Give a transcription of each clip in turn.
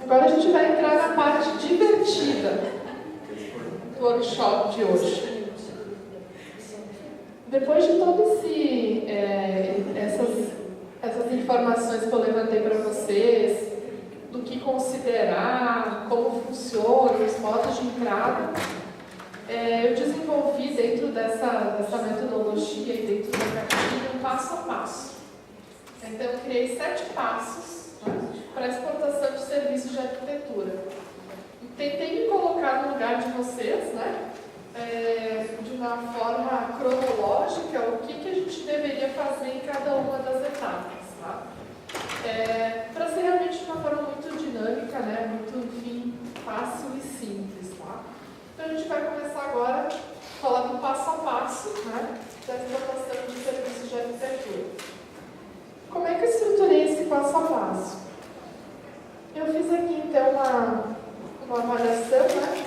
Agora a gente vai entrar na parte divertida do workshop de hoje. Depois de todas essas informações que eu levantei para vocês, do que considerar, como funciona, os modos de entrada, eu desenvolvi dentro dessa metodologia e dentro da cartilha um passo a passo. Então eu criei 7 passos, né, para a exportação de serviços de arquitetura. Tentei me colocar no lugar de vocês, né, de uma forma cronológica, o que a gente deveria fazer em cada uma das etapas. Tá? Para ser realmente de uma forma muito dinâmica, né, muito, enfim, fácil e simples. Tá? Então a gente vai começar agora a falar do passo a passo, né, da exportação de serviços de arquitetura. Como é que eu estruturei esse passo a passo? Eu fiz aqui então uma avaliação, né,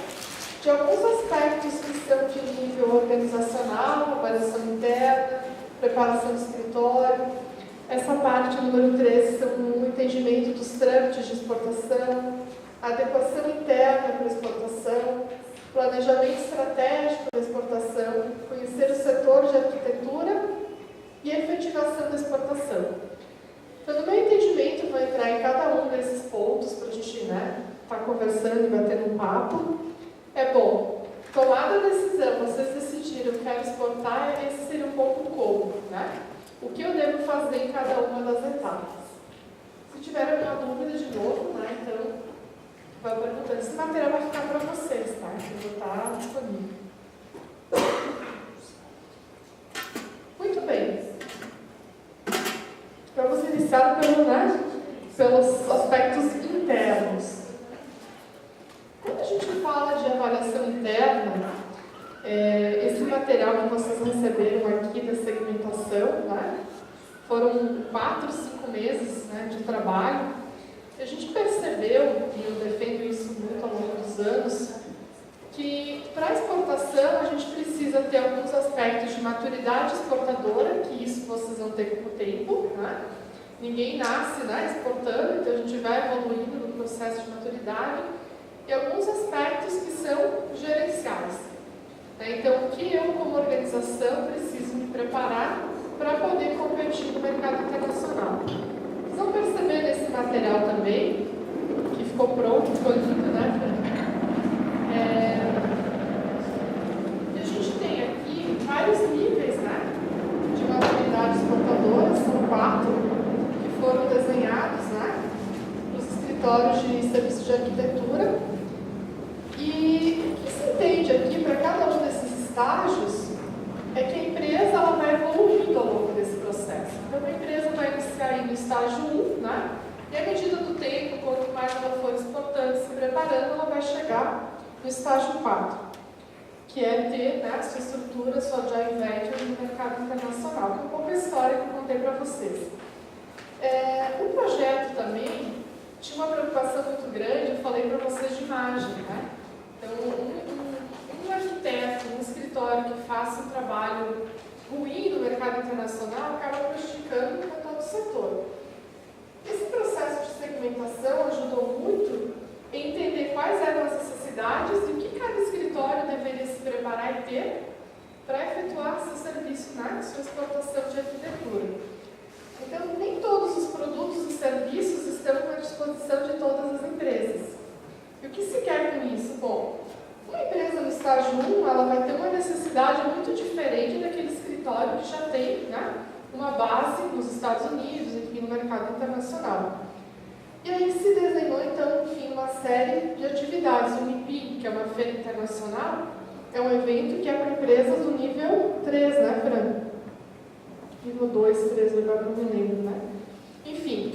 de alguns aspectos que são de nível organizacional, avaliação interna, preparação do escritório. Essa parte, número 3, são o entendimento dos trâmites de exportação, adequação interna para a exportação, planejamento estratégico da exportação, conhecer o setor de arquitetura e efetivação da exportação. Então, no meu entendimento, eu vou entrar em cada um desses pontos para a gente, né, estar conversando e batendo um papo. Bom, tomada a decisão, vocês decidiram que quero exportar, esse seria um pouco o como, né? O que eu devo fazer em cada uma das etapas. Se tiver alguma dúvida de novo, né, então, vai perguntando. Esse material vai ficar para vocês, tá? Eu vou estar disponível. Muito bem. Vamos iniciar pelos aspectos internos. Quando a gente fala de avaliação interna, esse material que vocês receberam aqui da segmentação, né, foram 4, 5 meses, né, de trabalho. A gente percebeu, e eu defendo isso muito ao longo dos anos, que para a exportação a gente precisa ter alguns aspectos de maturidade exportadora, que isso vocês vão ter com o tempo, né? Ninguém nasce, né, exportando, então a gente vai evoluindo no processo de maturidade, e alguns aspectos que são gerenciais. Então, o que eu, como organização, preciso me preparar para poder competir no mercado internacional. Vocês vão perceber nesse material também, que ficou pronto, ficou lindo, né, a gente tem aqui vários níveis, né, de maturidade exportadora, são 4, que foram desenhados, né, nos escritórios de serviços de arquitetura. E o que se entende aqui para cada um desses estágios é que a empresa ela vai evoluindo ao longo desse processo. Então, a empresa vai iniciar aí no estágio 1, né? E à medida do tempo, quanto mais ela for exportando, se preparando, ela vai chegar no estágio 4, que é ter, né, sua estrutura, sua joint venture no mercado internacional, que é um pouco a história que eu contei para vocês. O projeto também tinha uma preocupação muito grande, eu falei para vocês, de imagem, né? Então, um arquiteto, um escritório que faça um trabalho ruim no mercado internacional acaba prejudicando todo o setor. Esse processo de segmentação ajudou muito em entender quais eram as necessidades e o que cada escritório deveria se preparar e ter para efetuar seu serviço, né, sua exportação de arquitetura. Então, nem todos os produtos e serviços estão à disposição de todas as empresas. E o que se quer com isso? Bom, uma empresa no estágio 1, ela vai ter uma necessidade muito diferente daquele escritório que já tem, né, uma base nos Estados Unidos, enfim, no mercado internacional. E aí se desenhou, então, enfim, uma série de atividades. O MIPIM, que é uma feira internacional, é um evento que é para empresas do nível 3, né, Fran? Nível 2, 3, agora não me lembro, né? Enfim,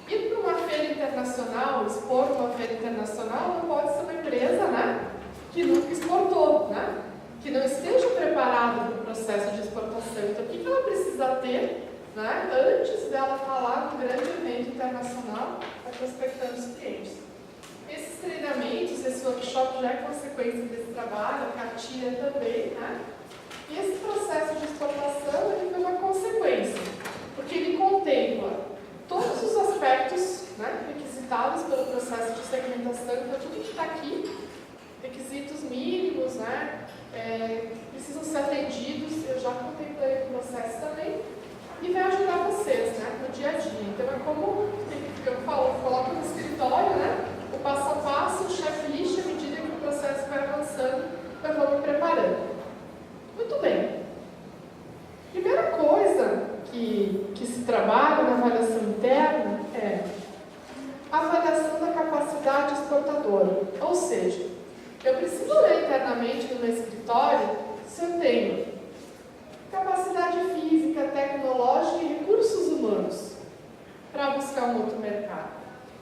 ir para uma feira internacional, expor uma feira internacional, não pode ser uma empresa, né, que nunca exportou, né, que não esteja preparada para o processo de exportação. Então, o que ela precisa ter, né, antes dela falar no grande evento internacional, prospectando os clientes? Esses treinamentos, esse workshop já é consequência desse trabalho, a cartilha também, né? E esse processo de exportação ele foi uma consequência, porque ele contempla todos os aspectos, né, requisitados pelo processo processo de segmentação, então tudo que está aqui, requisitos mínimos, né, precisam ser atendidos, eu já contemplei o processo também, e vai ajudar vocês, né, no dia a dia. Então é como eu coloco no escritório, né, o passo a passo, o checklist, à medida que o processo vai avançando, eu vou me preparando. Muito bem. Primeira coisa que se trabalha na avaliação interna é a avaliação da capacidade exportadora. Ou seja, eu preciso ler internamente no meu escritório se eu tenho capacidade física, tecnológica e recursos humanos para buscar um outro mercado.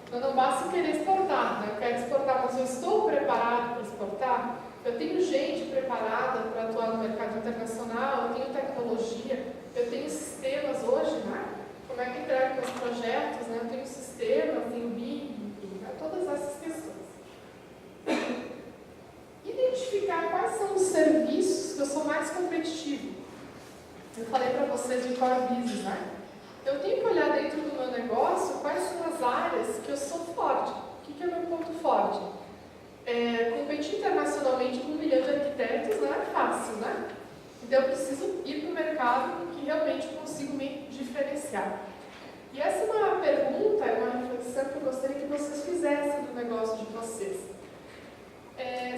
Então não basta querer exportar, né? Eu quero exportar, mas eu estou preparado para exportar? Eu tenho gente preparada para atuar no mercado internacional, eu tenho tecnologia, eu tenho sistemas hoje, né? Como é que entrego meus projetos, né? Eu tenho sistema, eu tenho BIM, enfim, né? Todas essas questões. Identificar quais são os serviços que eu sou mais competitivo. Eu falei para vocês de core business, né? Eu tenho que olhar dentro do meu negócio quais são as áreas que eu sou forte. O que é o meu ponto forte? Competir internacionalmente com 1 milhão de arquitetos não é fácil, né? Então eu preciso ir para o mercado que realmente consigo me diferenciar. E essa é uma pergunta, é uma reflexão que eu gostaria que vocês fizessem no negócio de vocês.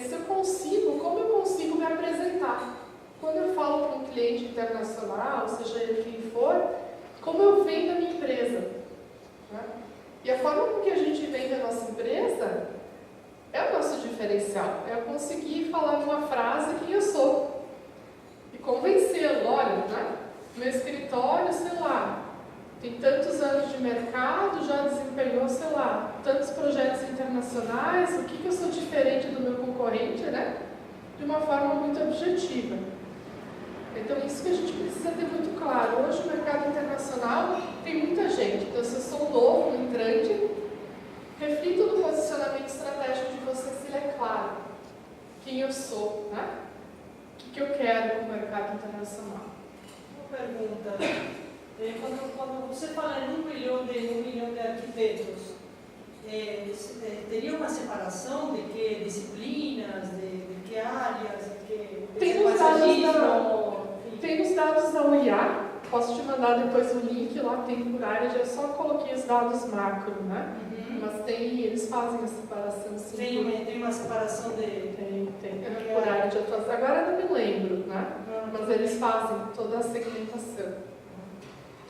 Se eu consigo, como eu consigo me apresentar? Quando eu falo para um cliente internacional, seja ele quem for, como eu vendo a minha empresa? Né? E a forma com que a gente vende a nossa empresa é o nosso diferencial. É eu conseguir falar numa frase quem eu sou. E convencê-lo, olha, né? Meu escritório, sei lá, tem tantos anos de mercado, já desempenhou, sei lá, tantos projetos internacionais, o que eu sou diferente do meu concorrente, né? De uma forma muito objetiva. Então, isso que a gente precisa ter muito claro. Hoje, o mercado internacional tem muita gente. Então, se eu sou um novo, um entrante, reflito no posicionamento estratégico de vocês, se ele é claro. Quem eu sou, né? O que eu quero no mercado internacional. Uma pergunta. Quando você fala em 1 milhão de arquitetos, teria uma separação de que disciplinas, de que áreas, de que tem os dados da UIA, posso te mandar depois o link, lá tem por área, já só coloquei os dados macro, né? Uhum. Mas eles fazem a separação sim. Tem uma separação de... Tem. Por área de atuação. Agora eu não me lembro, né? Mas eles fazem toda a segmentação.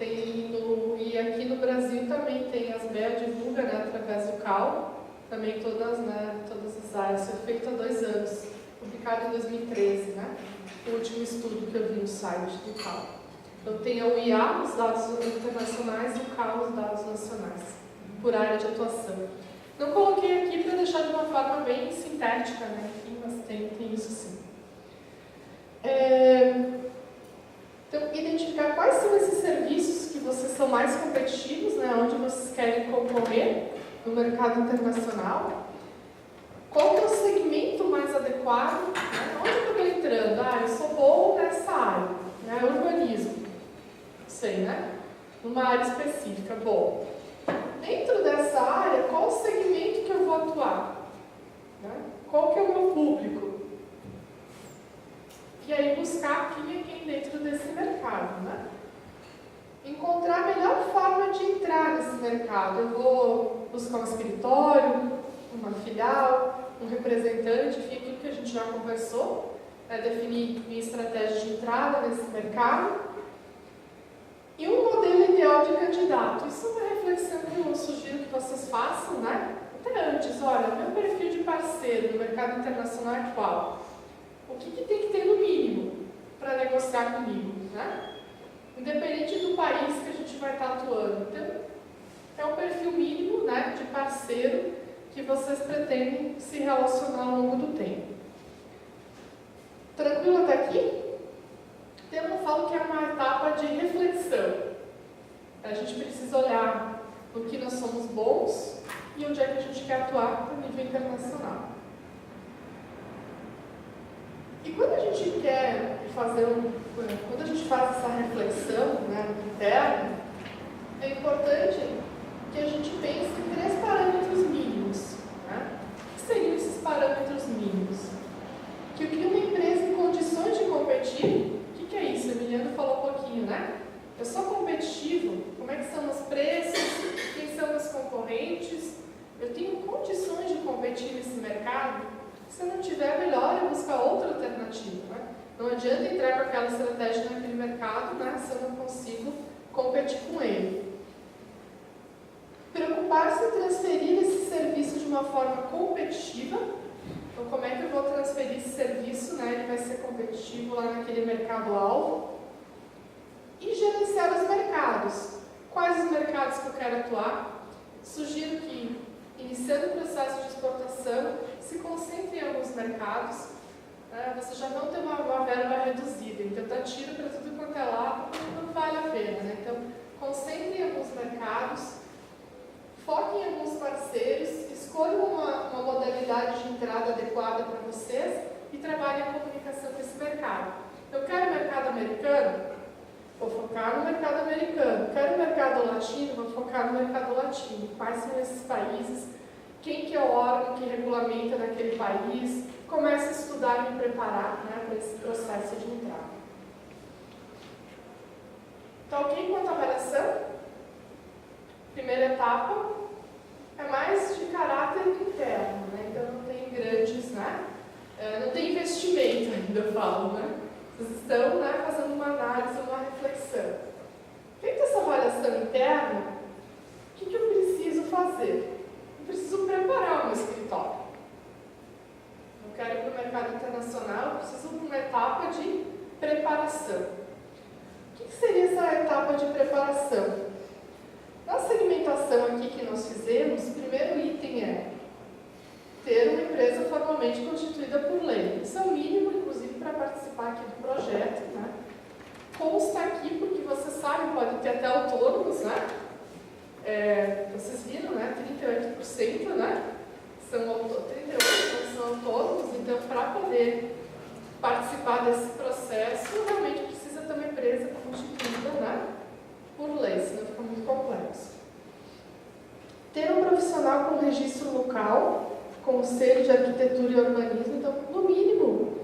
E aqui no Brasil também tem as BEL divulga, né, através do CAL, também todas as áreas. Foi feito há 2 anos, publicado em 2013, né? O último estudo que eu vi no site do CAL. Então tem a UIA, os dados internacionais, e o CAL, os dados nacionais, por área de atuação. Não coloquei aqui para deixar de uma forma bem sintética, né? Enfim, mas tem isso sim. Então, identificar quais são esses serviços que vocês são mais competitivos, né? Onde vocês querem concorrer no mercado internacional. Qual que é o segmento mais adequado? Né? Onde eu estou entrando? Eu sou bom nessa área, né? Urbanismo. Não sei, né? Numa área específica. Bom, dentro dessa área, qual o segmento que eu vou atuar? Né? Qual que é o meu público? E aí buscar quem dentro desse mercado, né? Encontrar a melhor forma de entrar nesse mercado. Eu vou buscar um escritório, uma filial, um representante, enfim, aquilo que a gente já conversou, definir minha estratégia de entrada nesse mercado. E um modelo ideal de candidato. Isso é uma reflexão que eu sugiro que vocês façam, né? Até antes, olha, meu perfil de parceiro no mercado internacional é qual? O que tem que ter no mínimo para negociar comigo, né? Independente do país que a gente vai estar atuando. Então, é um perfil mínimo, né, de parceiro que vocês pretendem se relacionar ao longo do tempo. Tranquilo até aqui? Então, eu falo que é uma etapa de reflexão. A gente precisa olhar no que nós somos bons e onde é que a gente quer atuar no nível internacional. E quando a gente quer quando a gente faz essa reflexão, né, interna, é importante que a gente pense em 3 parâmetros mínimos. competir nesse mercado, se não tiver, melhor é buscar outra alternativa. Né? Não adianta entrar com aquela estratégia naquele mercado, né, se eu não consigo competir com ele. Preocupar-se em transferir esse serviço de uma forma competitiva. Então, como é que eu vou transferir esse serviço, né, ele vai ser competitivo lá naquele mercado-alvo. E gerenciar os mercados. Quais os mercados que eu quero atuar? Sugiro que, iniciando o processo de exportação, se concentre em alguns mercados. Você já não tem uma verba reduzida, então dá tiro para tudo quanto é lado, não vale a pena. Né? Então, concentre em alguns mercados, foque em alguns parceiros, escolha uma modalidade de entrada adequada para vocês e trabalhe a comunicação com esse mercado. Eu quero mercado americano? Vou focar no mercado americano. Quero mercado latino? Vou focar no mercado latino. Quais são esses países? Quem que é o órgão que regulamenta naquele país? Comece a estudar e me preparar, né, para esse processo de entrada. Então, ok quanto à avaliação? Primeira etapa é mais de caráter interno, né? Então não tem grandes, né? Não tem investimento ainda, eu falo, né? Vocês estão, né, fazendo uma análise, uma reflexão. Feita essa avaliação interna, o que eu preciso fazer? Eu preciso preparar o meu escritório. Eu quero ir para o mercado internacional, eu preciso de uma etapa de preparação. O que seria essa etapa de preparação? Na segmentação aqui que nós fizemos, o primeiro item é ter uma empresa formalmente constituída por lei. Isso é o mínimo, inclusive, para participar aqui do projeto. Né? Consta aqui, porque você sabe, pode ter até autônomos, né? Vocês viram, né? 38%, né? São 38% são autônomos, então, para poder participar desse processo, realmente precisa ter uma empresa constituída, né, por lei, senão fica muito complexo. Ter um profissional com registro local, Conselho de Arquitetura e Urbanismo, então, no mínimo,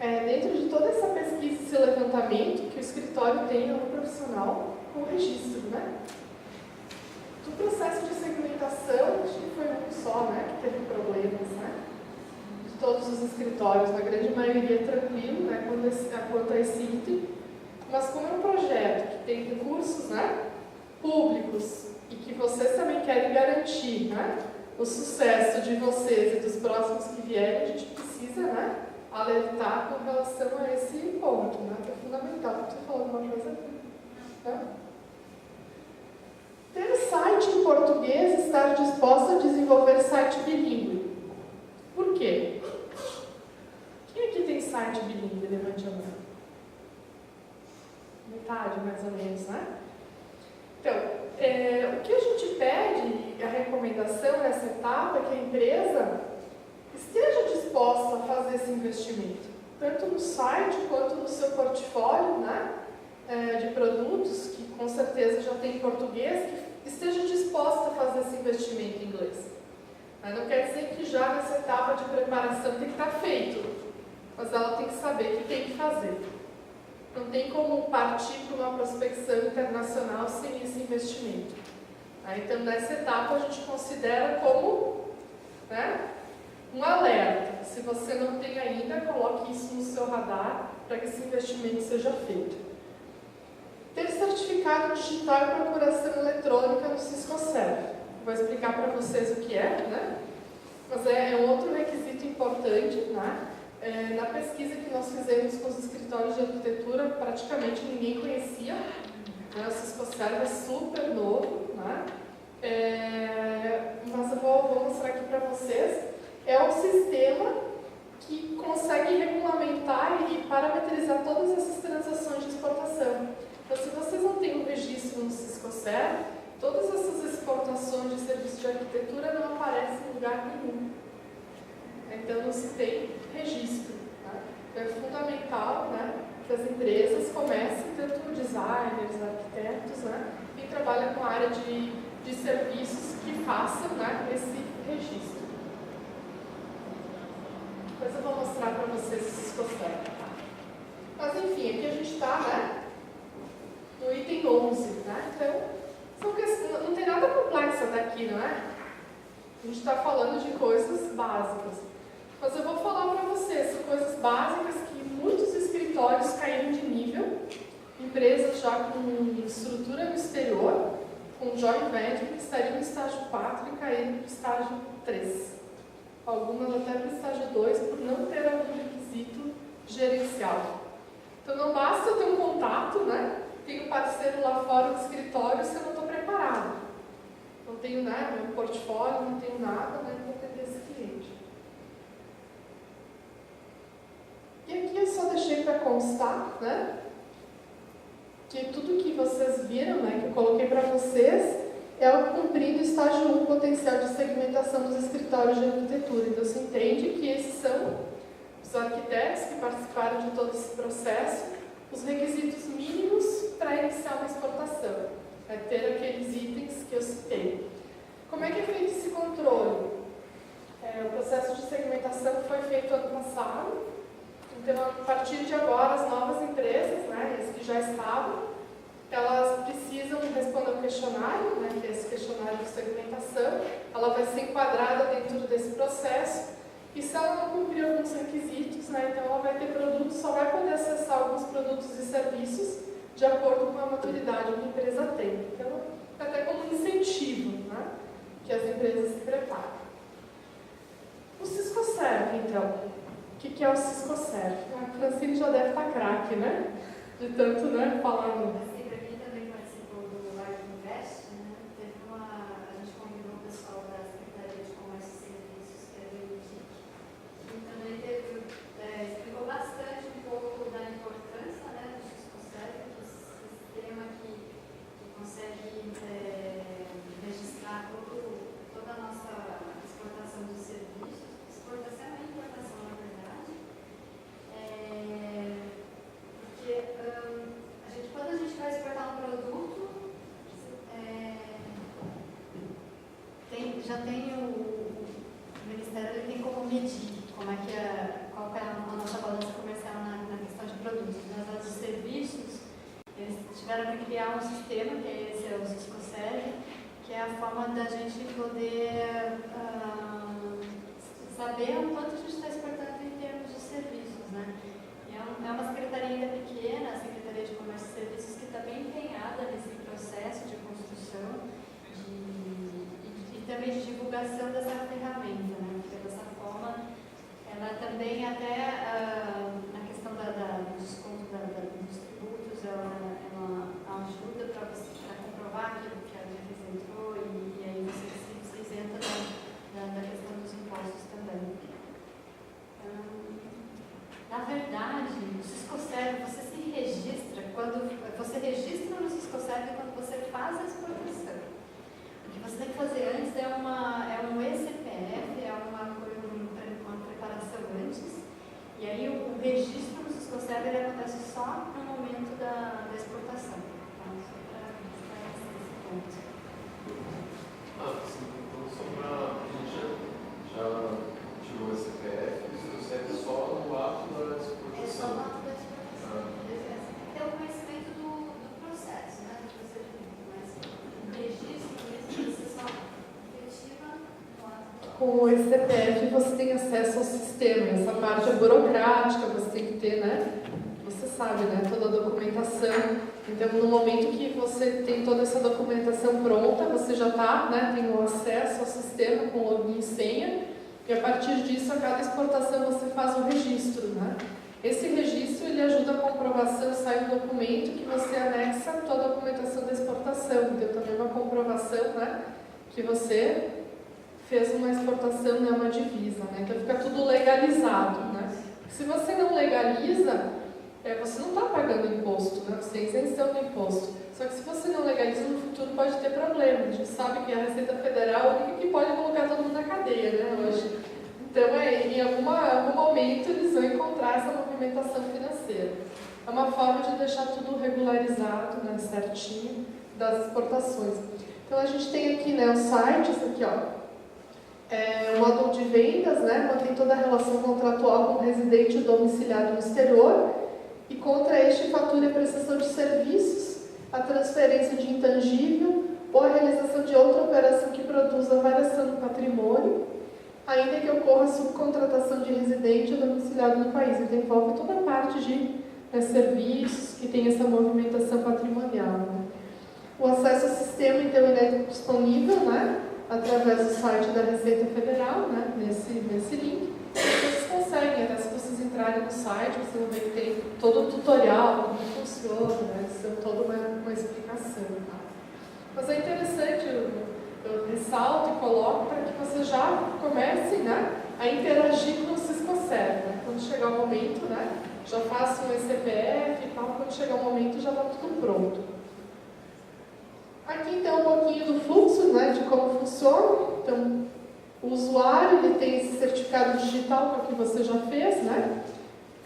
dentro de toda essa pesquisa, esse levantamento, que o escritório tenha um profissional com registro, né? Do processo de segmentação, acho que foi um só, né, que teve problemas, né? De todos os escritórios, na grande maioria tranquilo, né, quanto a esse item. Mas como é um projeto que tem recursos, né, públicos e que vocês também querem garantir, né, o sucesso de vocês e dos próximos que vierem, a gente precisa, né, alertar com relação a esse ponto, né, que é fundamental. Você falou alguma coisa aqui? Não? Ter site em português e estar disposto a desenvolver site bilíngue. Por quê? Quem aqui tem site bilíngue? Levante a mão. Metade, mais ou menos, né? Então, o que a gente pede, a recomendação nessa etapa, é que a empresa esteja disposta a fazer esse investimento, tanto no site quanto no seu portfólio, né, de produtos, que com certeza já tem em português, que esteja disposta a fazer esse investimento em inglês. Mas não quer dizer que já nessa etapa de preparação tem que estar feito, mas ela tem que saber que tem que fazer. Não tem como partir para uma prospecção internacional sem esse investimento. Então, nessa etapa, a gente considera como, né, um alerta. Se você não tem ainda, coloque isso no seu radar para que esse investimento seja feito. Ter certificado digital e procuração eletrônica no Ciscoserv. Vou explicar para vocês o que é, né? Mas é um outro requisito importante, né? Na pesquisa que nós fizemos com os escritórios de arquitetura, praticamente ninguém conhecia. Né? O Ciscoserv é super novo, né? Mas eu vou mostrar aqui para vocês. É um sistema que consegue regulamentar e parametrizar todas essas transações de exportação. Então, se vocês não têm um registro no Ciscoserv, todas essas exportações de serviços de arquitetura não aparecem em lugar nenhum. Então, não se tem registro. Tá? Então, é fundamental, né, que as empresas comecem, tanto designers, arquitetos, né, quem trabalha com a área de serviços, que façam, né, esse registro. Depois eu vou mostrar para vocês o Ciscoserv. Tá? Mas, enfim, aqui a gente está, né, no item 11, né? Então, não tem nada complexo daqui, não é? A gente está falando de coisas básicas. Mas eu vou falar para vocês coisas básicas que muitos escritórios caíram de nível, empresas já com estrutura no exterior, com joint venture, que estariam no estágio 4 e caíram para o estágio 3. Algumas até para o estágio 2, por não ter algum requisito gerencial. Então não basta eu ter um contato, né? Tenho parceiro lá fora do escritório se eu não estou preparado. Não tenho nada, meu portfólio, não tenho nada, né, para atender esse cliente. E aqui eu só deixei para constar, né, que tudo que vocês viram, né, que eu coloquei para vocês, é o cumprindo o estágio 1 potencial de segmentação dos escritórios de arquitetura. Então você entende que esses são os arquitetos que participaram de todo esse processo, os requisitos mínimos para iniciar uma exportação. É ter aqueles itens que eu citei. Como é que é feito esse controle? O processo de segmentação foi feito ano passado. Então, a partir de agora, as novas empresas, né, as que já estavam, elas precisam responder um questionário, né, que é esse questionário de segmentação. Ela vai ser enquadrada dentro desse processo. E se ela não cumprir alguns requisitos, né, então ela vai ter produtos, só vai poder acessar alguns produtos e serviços de acordo com a maturidade que a empresa tem. Então, até como um incentivo, né, que as empresas se preparem. O Ciscoserve, então. O que é o Ciscoserve? A Francine já deve estar craque, né? De tanto, né, falar no... A mim também participou do Live Invest, né? A gente convidou o pessoal da Secretaria de Comércio e Serviços, que é do IDIC, e também explicou bastante um pouco da importância, né, do Ciscoserve, que sistema que consegue registrar toda a nossa exportação de serviços, exportação e importação, na verdade. Porque quando a gente vai exportar um produto, já tem o Ministério, ele tem como medir qual é a nossa balança comercial na questão de produtos. Nas áreas de serviços, eles tiveram que criar um sistema, que esse é o Ciscoserve, que é a forma da gente poder saber o quanto a gente está exportando em termos de serviços, né? É uma secretaria ainda pequena, a Secretaria de Comércio e Serviços, que está bem empenhada nesse processo de construção e também de divulgação dessa ferramenta, né? Porque dessa forma, ela também até na questão do desconto dos tributos, ela ajuda para comprovar aquilo que a gente isentou e aí você se isenta da questão dos impostos também. Na verdade, o Ciscoserve, você se registra, você registra no Ciscoserve quando você faz a exportação. O que você tem que fazer antes é um eCPF, é uma preparação antes, e aí o registro no Ciscoserve ele acontece só no momento da exportação. Então, só para esclarecer esse ponto. Sim, então só para a gente já tirou o CPF, o Ciscoserve só no ato da exportação. É só no ato da exportação. Tem o conhecimento do processo, né, do procedimento, mas o registro mesmo você só efetiva no ato. Com esse CPF você tem acesso ao sistema, essa parte é burocrática, você tem que ter, né? Você sabe, né? Toda a documentação. Então, no momento que você tem toda essa documentação pronta, você já está, né? Tem o acesso ao sistema com login e senha, e a partir disso, a cada exportação você faz um registro, né? Esse registro ele ajuda a comprovação, sai um documento que você anexa toda a documentação da exportação. Então, também uma comprovação, né? Que você fez uma exportação, né, uma divisa, né? Então fica tudo legalizado, né? Se você não legaliza, você não está pagando imposto, né? Você é isenção do imposto. Só que se você não legaliza, no futuro pode ter problema. A gente sabe que a Receita Federal é a única que pode colocar todo mundo na cadeia, né, hoje. Então, em algum momento, eles vão encontrar essa movimentação financeira. É uma forma de deixar tudo regularizado, né, certinho, das exportações. Então, a gente tem aqui, né, os sites, aqui, ó. O módulo de vendas, né, mantém toda a relação contratual com o residente domiciliado no exterior e contra este fatura a prestação de serviços, a transferência de intangível ou a realização de outra operação que produza variação no patrimônio ainda que ocorra subcontratação de residente domiciliado no país. Então, envolve toda a parte de serviços que tem essa movimentação patrimonial. Né? O acesso ao sistema, então, ele é disponível, né, através do site da Receita Federal, né, nesse link. Vocês conseguem, até se vocês entrarem no site, vocês vão ver que tem todo o tutorial, como funciona, né, isso é toda uma explicação. Tá? Mas é interessante, eu ressalto e coloco para que vocês já comecem, né, a interagir com o Ciscoserv. Né? Quando chegar o momento, né, já façam o CPF e tal, quando chegar o momento já está tudo pronto. Aqui então um pouquinho do fluxo, né, de como funciona. Então, o usuário ele tem esse certificado digital que é o que você já fez, né?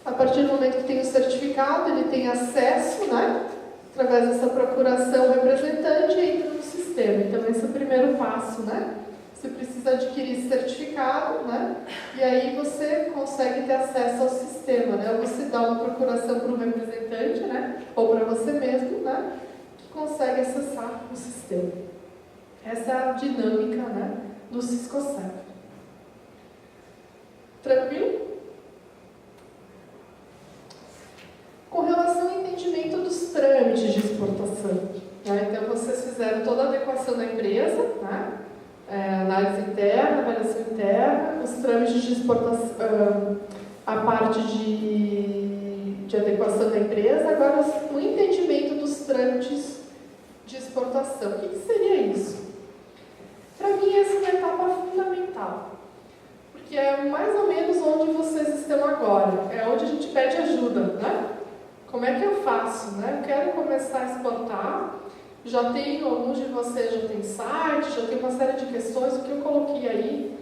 A partir do momento que tem o certificado, ele tem acesso, né, através dessa procuração representante e entra no sistema. Então, esse é o primeiro passo, né? Você precisa adquirir esse certificado, né? E aí você consegue ter acesso ao sistema, né? Ou você dá uma procuração para o representante, né? Ou para você mesmo, né? Que consegue acessar o sistema. Essa é a dinâmica, né, do Ciscoserv. Tranquilo? Com relação ao entendimento dos trâmites de exportação, né? Então, vocês fizeram toda a adequação da empresa, né? Análise interna, avaliação interna, os trâmites de exportação, a parte de adequação da empresa, agora o entendimento dos trâmites de exportação. O que seria isso? Para mim, essa é uma etapa fundamental, porque é mais ou menos onde vocês estão agora, é onde a gente pede ajuda, né? Como é que eu faço, né? Eu quero começar a exportar, já tenho, alguns de vocês já tem site, já tem uma série de questões, o que eu coloquei aí,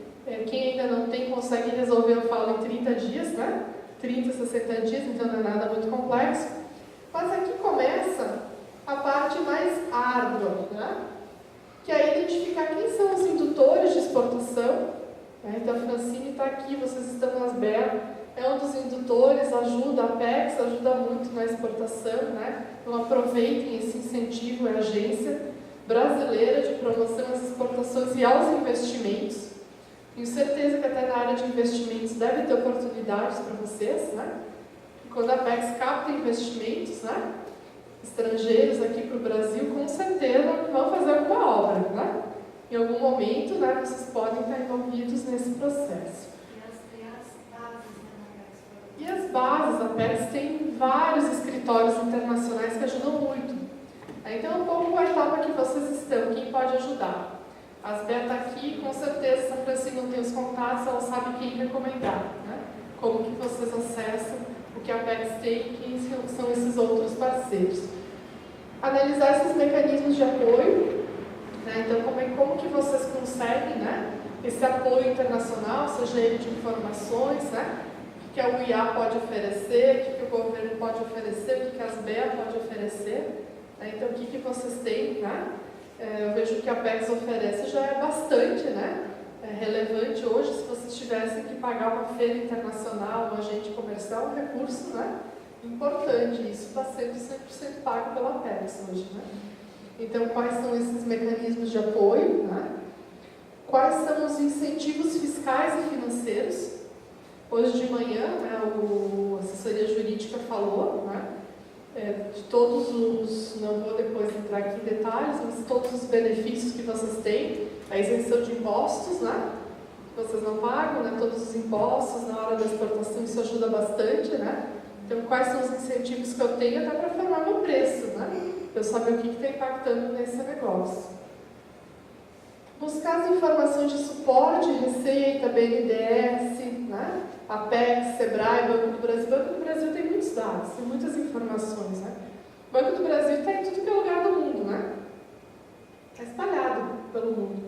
quem ainda não tem consegue resolver, eu falo, em 30 dias, né? 30, 60 dias, então não é nada muito complexo. Mas aqui começa a parte mais árdua, né? Que é identificar quem são os indutores de exportação. Né? Então, a Francine está aqui, vocês estão nas BER, é um dos indutores, ajuda, a Apex ajuda muito na exportação, né? Então aproveitem esse incentivo, é a Agência Brasileira de Promoção às Exportações e aos Investimentos. Tenho certeza que até na área de investimentos deve ter oportunidades para vocês, né? E quando a Apex capta investimentos, né, estrangeiros aqui para o Brasil, com certeza vão fazer alguma obra, né? Em algum momento, né, vocês podem estar envolvidos nesse processo. E as bases, a Apex tem vários escritórios internacionais que ajudam muito. Então, um pouco a etapa que vocês estão, quem pode ajudar? As Bea está aqui, com certeza, se a Francine não tem os contatos, ela sabe quem recomendar, né? Como que vocês acessam o que a Apex tem e quem são esses outros parceiros. Analisar esses mecanismos de apoio, né? Então, como que vocês conseguem, né, esse apoio internacional, seja ele de informações, né? O que a UIA pode oferecer, o que o governo pode oferecer, o que as BEA pode oferecer. Né? Então, o que vocês têm, né? Eu vejo que a Apex oferece já é bastante, né? Relevante hoje. Se vocês tivessem que pagar uma feira internacional, um agente comercial, um recurso, né, importante. Isso está sendo 100% pago pela Apex hoje. Né? Então, quais são esses mecanismos de apoio? Né? Quais são os incentivos fiscais e financeiros? Hoje de manhã, né, a assessoria jurídica falou, né, de todos os, não vou depois entrar aqui em detalhes, mas todos os benefícios que vocês têm, a isenção de impostos, né, que vocês não pagam, né, todos os impostos na hora da exportação, isso ajuda bastante, né. Então, quais são os incentivos que eu tenho até para formar meu preço, né, para eu saber o que está impactando nesse negócio. Buscar as informações de suporte, Receita, BNDES, né? Apex, Sebrae, Banco do Brasil. Banco do Brasil tem muitos dados, tem muitas informações. Né? Banco do Brasil está em tudo que é lugar do mundo, né? Está espalhado pelo mundo.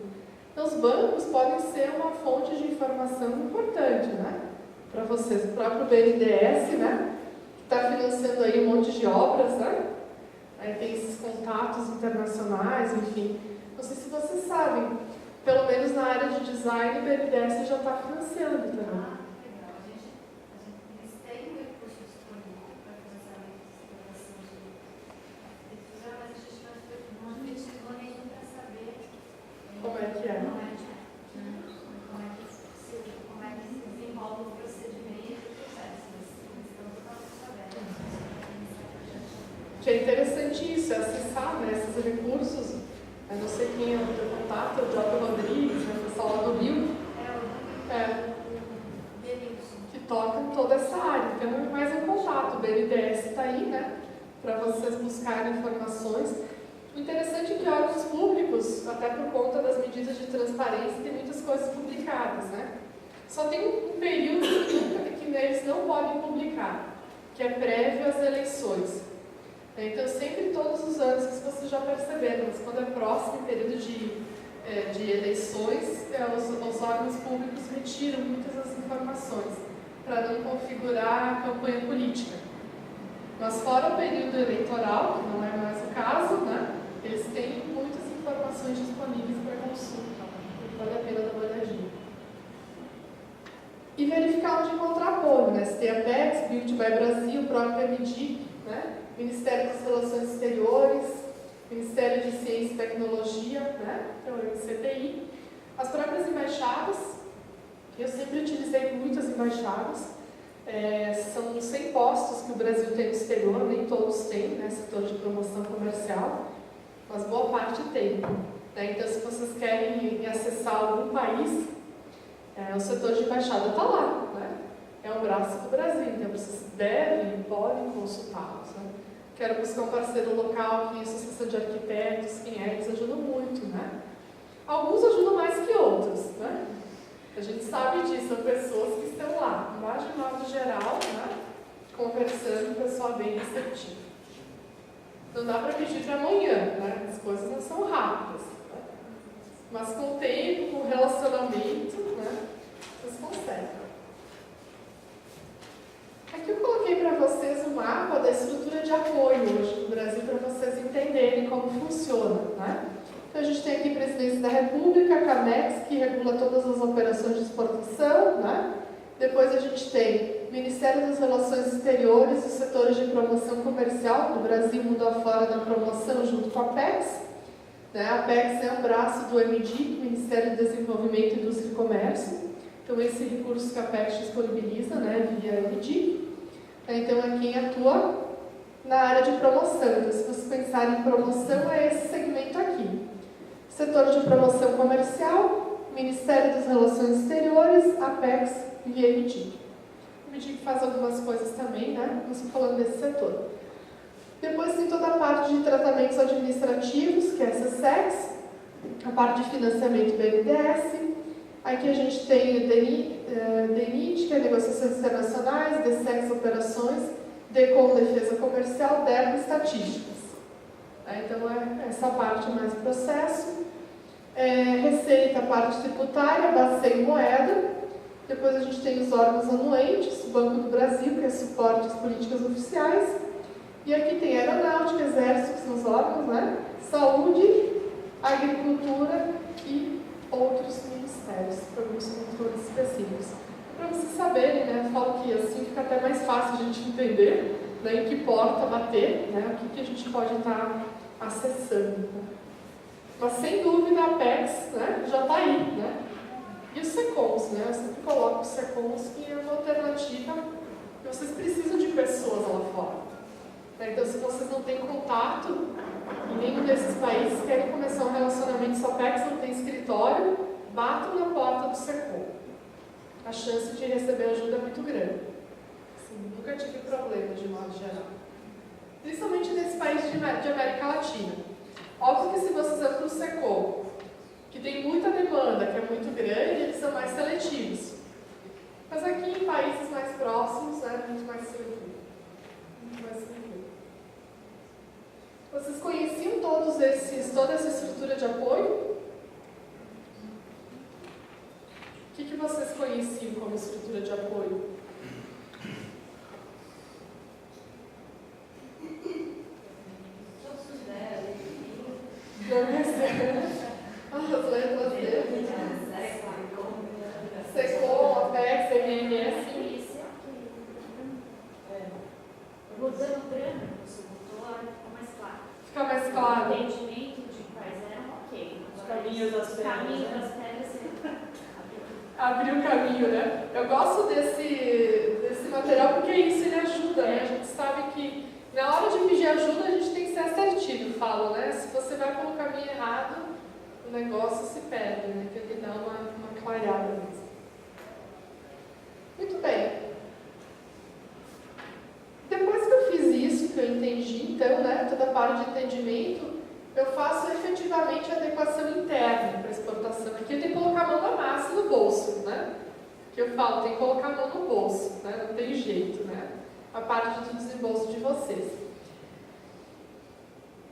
Então, os bancos podem ser uma fonte de informação importante, né? Para vocês. O próprio BNDES, né? Que está financiando aí um monte de obras, né? Aí tem esses contatos internacionais, enfim. Não sei se vocês sabem, pelo menos na área de design, o BNDES já está financiando também. Legal. Eles têm um recurso disponível para financiamento de exploração de difusão, mas a gente não chegou nenhum para saber Como é que é? como é que se acessar, né, esses recursos. Eu não sei quem é o teu contato, o Diogo Rodrigues, né, o pessoal lá do Rio. Que toca toda essa área. Então, mais um contato. O BNDES está aí, né, para vocês buscarem informações. O interessante é que órgãos públicos, até por conta das medidas de transparência, tem muitas coisas publicadas, né? Só tem um período que eles não podem publicar, que é prévio às eleições. Então, sempre, todos os anos, que vocês já perceberam, mas quando é próximo, período de eleições, os órgãos públicos retiram muitas das informações, para não configurar a campanha política. Mas fora o período eleitoral, que não é mais o caso, né, eles têm muitas informações disponíveis para consulta, vale a pena dar uma olhadinha. E verificar onde encontrar apoio, né? Se tem a PEX, Build by Brasil, o próprio MDIC, né? Ministério das Relações Exteriores, Ministério de Ciência e Tecnologia, né? Então, o MCTI. As próprias embaixadas, eu sempre utilizei muitas embaixadas, são 100 postos que o Brasil tem no exterior, nem todos têm, né? Setor de promoção comercial, mas boa parte tem. Né? Então, se vocês querem acessar algum país, o setor de embaixada está lá, né? É um braço do Brasil, então vocês devem e podem consultá-los. Né? Quero buscar um parceiro local, que é a Associação de Arquitetos, quem é, eles ajudam muito, né? Alguns ajudam mais que outros, né? A gente sabe disso, são pessoas que estão lá, mas de modo geral, né? Conversando, o pessoal bem receptivo. Não dá para pedir para amanhã, né? As coisas não são rápidas. Né? Mas com o tempo, com o relacionamento, né? Vocês conseguem. Aqui eu coloquei para vocês um mapa da estrutura de apoio hoje no Brasil, para vocês entenderem como funciona. Né? Então a gente tem aqui a Presidência da República, a CAMEX, que regula todas as operações de exportação. Né? Depois a gente tem o Ministério das Relações Exteriores e os setores de promoção comercial, do Brasil mundo afora da promoção, junto com a PEX. Né? A PEX é um braço do MDIC, Ministério do Desenvolvimento, Indústria e Comércio. Então, esse recurso que a PEX disponibiliza, né, via MDIC. Então, é quem atua na área de promoção. Então, se vocês pensarem em promoção, é esse segmento aqui. Setor de promoção comercial, Ministério das Relações Exteriores, a PEX via MDIC. O MDIC faz algumas coisas também, né? Não estou falando desse setor. Depois tem toda a parte de tratamentos administrativos, que é a SESEX, a parte de financiamento BNDES. Aqui a gente tem o DENIT, que é Negociações Internacionais, DSEX Operações, DECOM Defesa Comercial, DERB Estatísticas. Então, essa parte mais processo. Receita, parte tributária, Bacen Moeda. Depois a gente tem os órgãos anuentes, o Banco do Brasil, que é suporte às políticas oficiais. E aqui tem Aeronáutica, Exército, que são os órgãos, né? Saúde, Agricultura e outros ministérios, para alguns controles específicos. Para vocês saberem, né, eu falo que assim fica até mais fácil a gente entender, né, em que porta bater, né, o que a gente pode estar acessando. Né. Mas, sem dúvida, a PEX, né, já está aí. Né. E os SECOMs, né, eu sempre coloco os SECOMs que é uma alternativa, que vocês precisam de pessoas lá fora. Né. Então, se vocês não têm contato em nenhum desses países, querem começar um relacionamento, se a PEX não tem escritório, batam na porta do SECOM. A chance de receber ajuda é muito grande. Assim, nunca tive problema, de modo geral. Principalmente nesse país de América Latina. Óbvio que se vocês vão para o SECOM, que tem muita demanda, que é muito grande, eles são mais seletivos. Mas aqui em países mais próximos, é muito mais tranquilo. Muito mais tranquilo. Vocês conheciam toda essa estrutura de apoio? O que vocês conheciam como estrutura de apoio? Todos os deles. As letras dele. SECOM, APEX, RMS. Mudando grana, você botou, fica mais claro. Fica mais claro. O entendimento de quais eram, ok. Os caminhos das pedras. Caminho das pedras. Abrir o caminho, né? Eu gosto desse material porque isso ele ajuda, né? A gente sabe que na hora de pedir ajuda a gente tem que ser assertivo, falo, né? Se você vai pelo caminho errado, o negócio se perde, né? Que ele dá uma clareada mesmo. Muito bem. Depois que eu fiz isso, que eu entendi, então, né, toda a parte de entendimento, eu faço efetivamente a adequação interna para a exportação. Aqui eu tenho que colocar a mão na massa no bolso, né? Que eu falo, tem que colocar a mão no bolso, né? Não tem jeito, né? A parte do desembolso de vocês.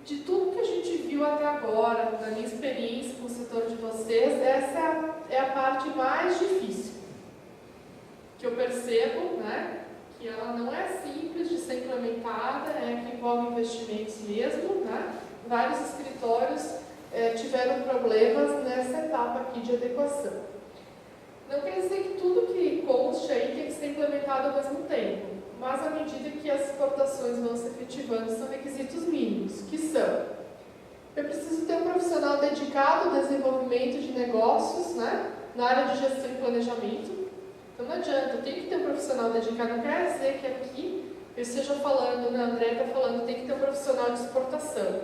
De tudo que a gente viu até agora, da minha experiência com o setor de vocês, essa é a parte mais difícil. Que eu percebo, né? Que ela não é simples de ser implementada, que envolve investimentos mesmo, né? Vários escritórios tiveram problemas nessa etapa aqui de adequação. Não quer dizer que tudo que conste aí tem que ser implementado ao mesmo tempo, mas à medida que as exportações vão se efetivando, são requisitos mínimos, que são: eu preciso ter um profissional dedicado ao desenvolvimento de negócios, né? Na área de gestão e planejamento. Então não adianta, eu tenho que ter um profissional dedicado, não quer dizer que aqui eu esteja falando, né, André está falando, tem que ter um profissional de exportação.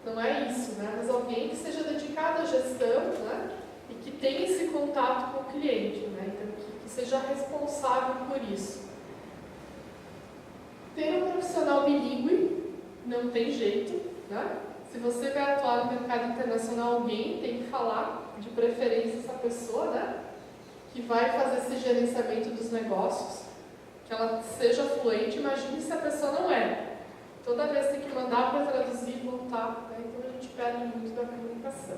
Não é isso, né? Mas alguém que seja dedicado à gestão, né, e que tenha esse contato com o cliente, né, então que seja responsável por isso. Ter um profissional bilíngue, não tem jeito, né? Se você vai atuar no mercado internacional, alguém tem que falar, de preferência essa pessoa, né, que vai fazer esse gerenciamento dos negócios, que ela seja fluente. Imagine se a pessoa não é. Toda vez tem que mandar para traduzir e voltar, né? Então a gente perde muito da comunicação.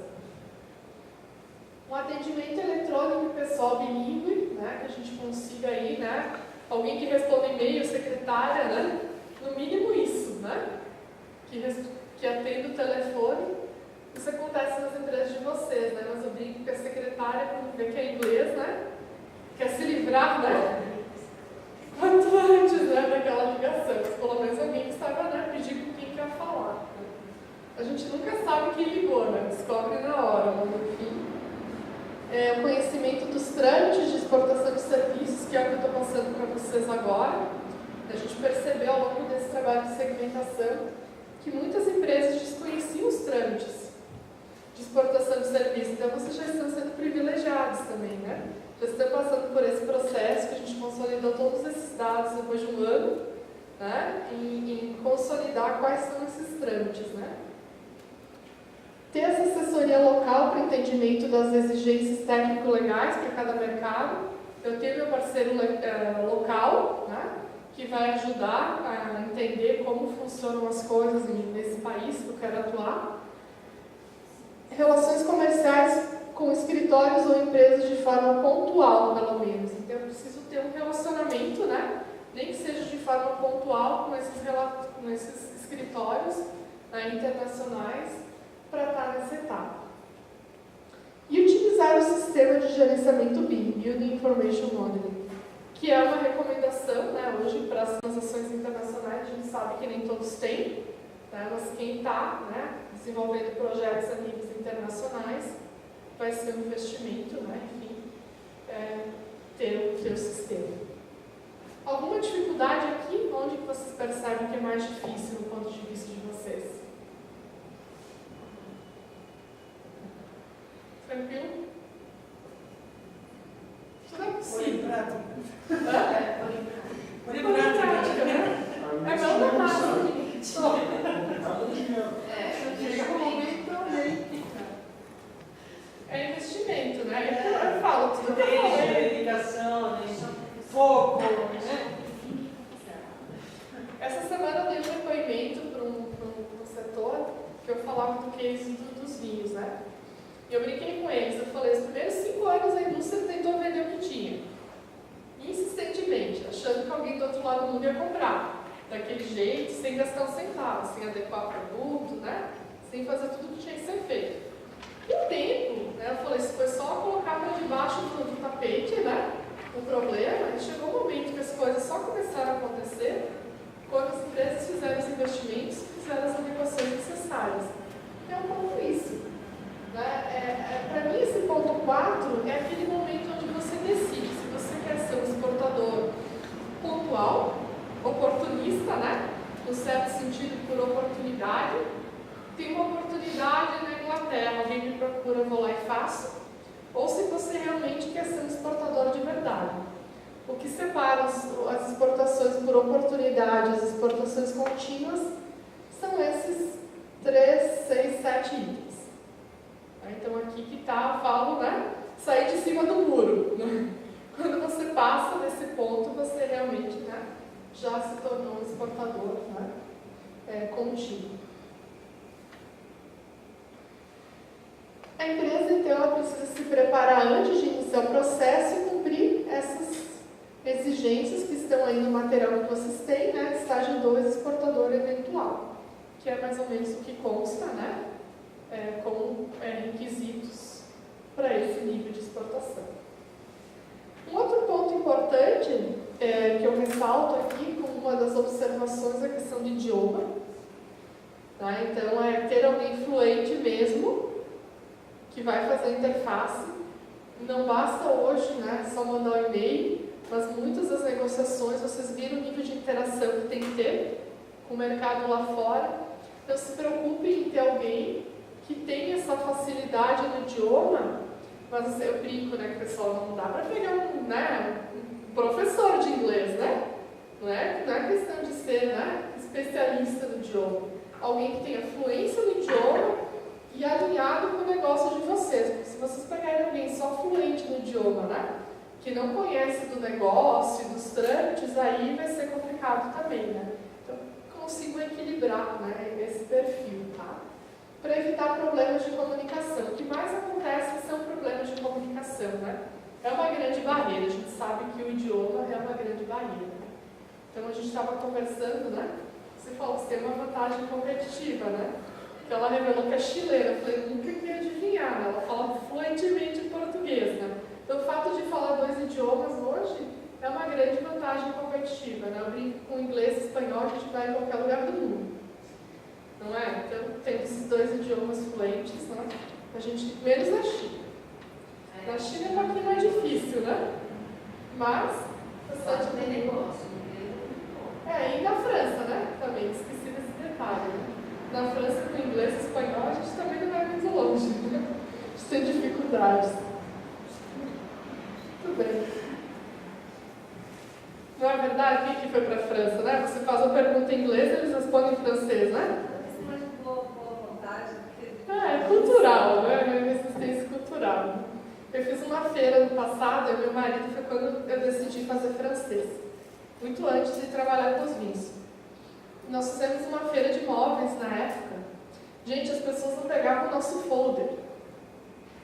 Um atendimento eletrônico pessoal bilíngue, né? Que a gente consiga aí, né? Alguém que responde e-mail, secretária, né? No mínimo isso, né? Que atende o telefone. Isso acontece nas empresas de vocês, né? Mas eu brinco que a secretária, quando vê que é inglês, né? Quer se livrar, né? Quanto antes, né? Daquela ligação. Mas pelo menos alguém que saiba, né? Pedir com quem quer falar. Né? A gente nunca sabe quem ligou, né? Descobre na hora, mas enfim. O conhecimento dos trâmites de exportação de serviços, que é o que eu estou passando para vocês agora. A gente percebeu ao longo desse trabalho de segmentação que muitas empresas desconheciam os trâmites de exportação de serviços. Então, vocês já estão sendo privilegiados também, né? Já estão passando por esse processo que a gente consolidou todos esses dados depois de um ano, né? Em consolidar quais são esses trâmites, né? Ter essa assessoria local para entendimento das exigências técnico-legais para cada mercado. Eu tenho meu parceiro local, né? Que vai ajudar a entender como funcionam as coisas nesse país que eu quero atuar. Relações comerciais com escritórios ou empresas de forma pontual, pelo menos. Então, eu preciso ter um relacionamento, né? Nem que seja de forma pontual com esses escritórios, né, internacionais, para estar nessa etapa. E utilizar o sistema de gerenciamento BIM, Building Information Modeling, que é uma recomendação, né, hoje para as transações internacionais. A gente sabe que nem todos têm, né, mas quem está, né, desenvolvendo projetos a níveis internacionais vai ser um investimento, né, enfim, ter o sistema. Alguma dificuldade aqui? Onde que vocês percebem que é mais difícil do ponto de vista de vocês? Tranquilo? Tudo é possível. Por em prática, né? É mão na massa. É investimento, né? Eu falo tudo que eu falei. Dedicação, foco, né? Essa semana eu dei um depoimento para um setor que eu falava do case dos vinhos, né? E eu brinquei com eles, eu falei, os primeiros 5 anos a indústria tentou vender o que tinha. Insistentemente, achando que alguém do outro lado do mundo ia comprar. Daquele jeito, sem gastar um centavo, sem adequar o produto, né? Sem fazer tudo o que tinha que ser feito. E o tempo, né? Eu falei, se foi só colocar para debaixo do tapete, né? O problema, e chegou um momento que as coisas só começaram a acontecer quando as empresas fizeram os investimentos, fizeram as adequações necessárias. É um pouco isso. Né? Para mim, esse ponto 4 é aquele momento onde você decide se você quer ser um exportador pontual, oportunista, né? No certo sentido, por oportunidade, procura, eu vou lá e faço, ou se você realmente quer ser um exportador de verdade. O que separa as exportações por oportunidade, as exportações contínuas, são esses 3, 6, 7 itens. Então aqui que está, falo, né? Sair de cima do muro. Quando você passa desse ponto, você realmente, né, já se tornou um exportador, né, contínuo. A empresa, então, ela precisa se preparar antes de iniciar o processo e cumprir essas exigências que estão aí no material que vocês têm, né, estágio 2, exportador eventual, que é mais ou menos o que consta, né, como requisitos para esse nível de exportação. Um outro ponto importante que eu ressalto aqui como uma das observações é a questão de idioma. Tá? Então, é ter alguém fluente mesmo, que vai fazer a interface. Não basta hoje, né, só mandar um e-mail, mas muitas das negociações, vocês viram o nível de interação que tem que ter com o mercado lá fora. Então, se preocupe em ter alguém que tenha essa facilidade no idioma, mas eu brinco, né, que o pessoal não dá para pegar um professor de inglês, né? Não é questão de ser, né, especialista no idioma. Alguém que tenha fluência no idioma e alinhado com o negócio de vocês. Porque se vocês pegarem alguém só fluente no idioma, né, que não conhece do negócio, dos trâmites, aí vai ser complicado também, né? Então, consigo equilibrar, né, esse perfil, tá? Para evitar problemas de comunicação. O que mais acontece são problemas de comunicação, né? É uma grande barreira, a gente sabe que o idioma é uma grande barreira. Então, a gente estava conversando, né? Você falou que tem uma vantagem competitiva, né? Que ela revelou que é chilena. Eu falei, nunca ia adivinhar, né? Ela fala fluentemente português, né? Então, o fato de falar 2 idiomas hoje é uma grande vantagem competitiva, né? Eu brinco com inglês e espanhol, a gente vai em qualquer lugar do mundo. Não é? Então, tem esses 2 idiomas fluentes, né? A gente, menos na China. Na China é um pouquinho mais difícil, né? Mas, Só de negócio. e na França, né? Também, esqueci desse detalhe. Né? Na França, com inglês e espanhol, a gente também não vai muito longe. Né? A gente tem dificuldades. Muito bem. Não é verdade? Quem que foi para a França, né? Você faz a pergunta em inglês, eles respondem em francês, né? É cultural, né? Resistência cultural. Eu fiz uma feira no passado, e meu marido foi quando eu decidi fazer francês. Muito antes de trabalhar com os vinhos. Nós fizemos uma feira de móveis na época. Gente, as pessoas não pegavam o nosso folder.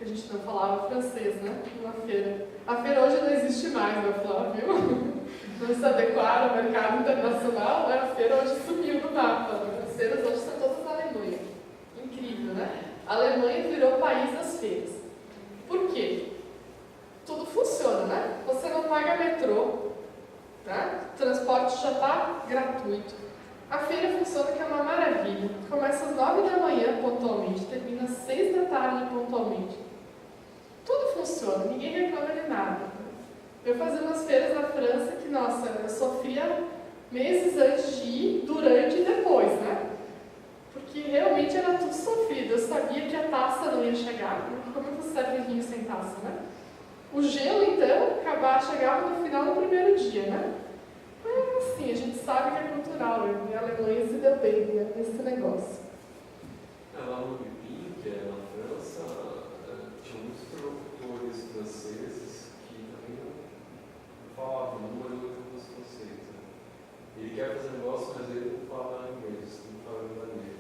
A gente não falava francês, né? Numa feira. A feira hoje não existe mais, né, Flávio? Não se adequaram ao mercado internacional, né? A feira hoje sumiu do mapa. As feiras hoje são todas na Alemanha. Incrível, né? A Alemanha virou o país das feiras. Por quê? Tudo funciona, né? Você não paga metrô, né? O transporte já está gratuito. A feira funciona, que é uma maravilha. Começa às 9 da manhã pontualmente, termina às 6 da tarde pontualmente. Tudo funciona, ninguém reclama de nada. Eu fazia umas feiras na França que, nossa, eu sofria meses antes de ir, durante e depois, né? Porque realmente era tudo sofrido. Eu sabia que a taça não ia chegar. Como você serve vinho sem taça, né? O gelo, então, chegava no final do primeiro dia, né? Mas, assim, a gente sabe que é cultural. E a Alemanha se deu bem, né, nesse negócio. Lá no vinho, que é na França, tinha muitos produtores franceses que também não falavam uma língua dos franceses. Né? Ele quer fazer negócio, mas ele não fala inglês, não fala inglês.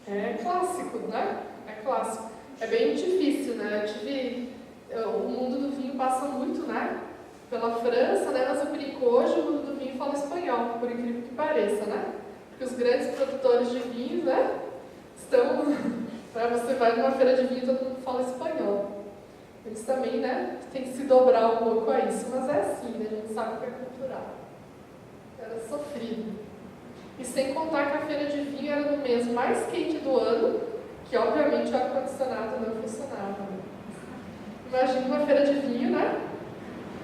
É clássico, né? É clássico. É bem difícil, né? O mundo do vinho passa muito, né? Pela França, né? Mas eu brinco, hoje o mundo do vinho fala espanhol, por incrível que pareça, né? Porque os grandes produtores de vinhos, né? Você vai numa feira de vinho, todo mundo fala espanhol. Eles também, né? Tem que se dobrar um pouco a isso, mas é assim, né? A gente sabe que é cultural. Era sofrido. E sem contar que a feira de vinho era no mês mais quente do ano, que obviamente o ar-condicionado não funcionava. Imagina uma feira de vinho, né?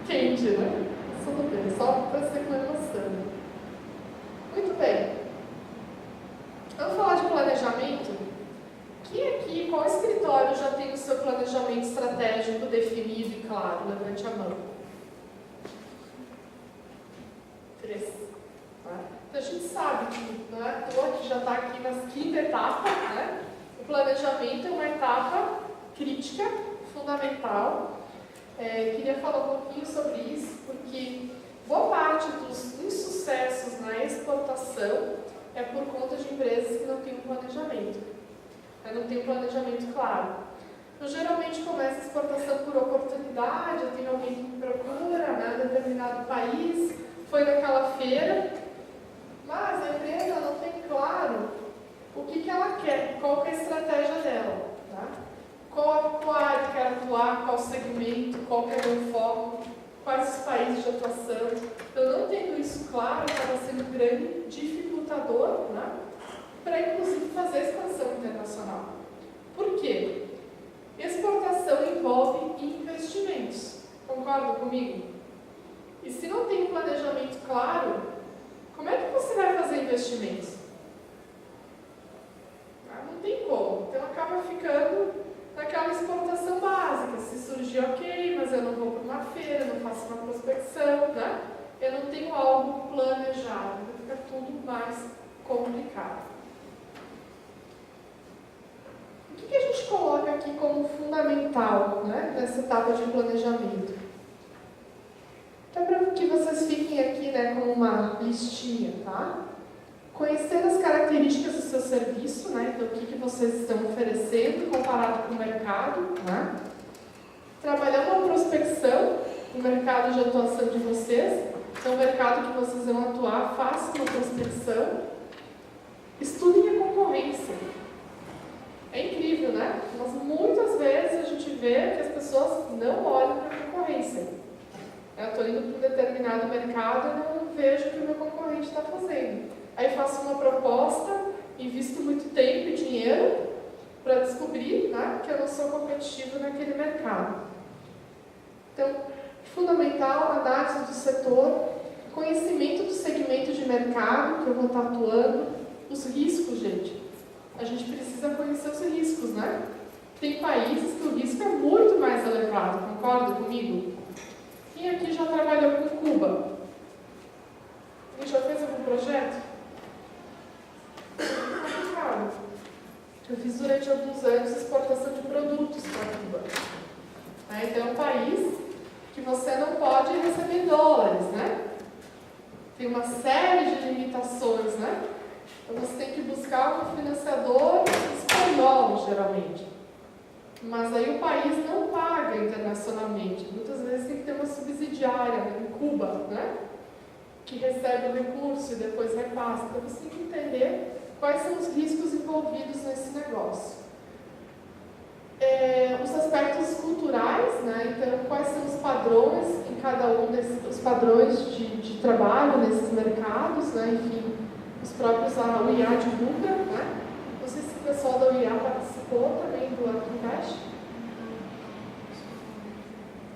Quente, né? Tudo bem, só para ser com emoção. Muito bem. Vamos falar de planejamento? Quem aqui aqui, qual escritório já tem o seu planejamento estratégico definido e claro? Levante a mão. 3. Tá? Então a gente sabe que não é à toa que já está aqui na 5ª etapa, né? O planejamento é uma etapa crítica, fundamental. Queria falar um pouquinho sobre isso, porque boa parte dos insucessos na exportação é por conta de empresas que não têm um planejamento. Não tem um planejamento claro. Então, geralmente começa a exportação por oportunidade, eu tenho alguém que me procura, né, em determinado país, foi naquela feira, mas a empresa não tem claro o que ela quer, qual que é a estratégia dela. Tá? Qual área quer atuar, qual segmento, qual que é o meu foco, quais os países de atuação. Eu não tendo isso claro, acaba sendo um grande dificultador, né, para inclusive fazer a expansão internacional. Por quê? Exportação envolve investimentos. Concordam comigo? E se não tem um planejamento claro, como é que você vai fazer investimentos? Não tem como. Então acaba ficando naquela exportação básica. Se surgir, ok, mas eu não vou para uma feira, não faço uma prospecção, né? Eu não tenho algo planejado. Fica tudo mais complicado. O que a gente coloca aqui como fundamental, né, nessa etapa de planejamento? Então, para que vocês fiquem aqui, né, com uma listinha, tá? Conhecer as características do seu serviço, né, então, o que vocês estão oferecendo comparado com o mercado, né? Trabalhar uma prospecção no mercado de atuação de vocês. Então, o mercado que vocês vão atuar, façam uma prospecção. Estudem a concorrência. É incrível, né? Mas muitas vezes a gente vê que as pessoas não olham para a concorrência. Eu estou indo para um determinado mercado e não vejo o que o meu concorrente está fazendo. Aí faço uma proposta, invisto muito tempo e dinheiro para descobrir, né, que eu não sou competitivo naquele mercado. Então, fundamental, análise do setor, conhecimento do segmento de mercado que eu vou estar atuando, os riscos, gente. A gente precisa conhecer os riscos, né? Tem países que o risco é muito mais elevado, concorda comigo? Quem aqui já trabalhou com Cuba? Quem já fez algum projeto? É complicado. Eu fiz durante alguns anos exportação de produtos para Cuba. Então é um país que você não pode receber dólares, né? Tem uma série de limitações, né? Então você tem que buscar um financiador espanhol, geralmente. Mas aí o país não paga internacionalmente. Muitas vezes tem que ter uma subsidiária, né, em Cuba, né, que recebe o recurso e depois repassa. Então você tem que entender quais são os riscos envolvidos nesse negócio. Os aspectos culturais, né, então quais são os padrões em cada um desses, os padrões de trabalho nesses mercados, né, enfim, os próprios, a UIA divulga, né? Não sei se o pessoal da UIA participou também do Arquivest.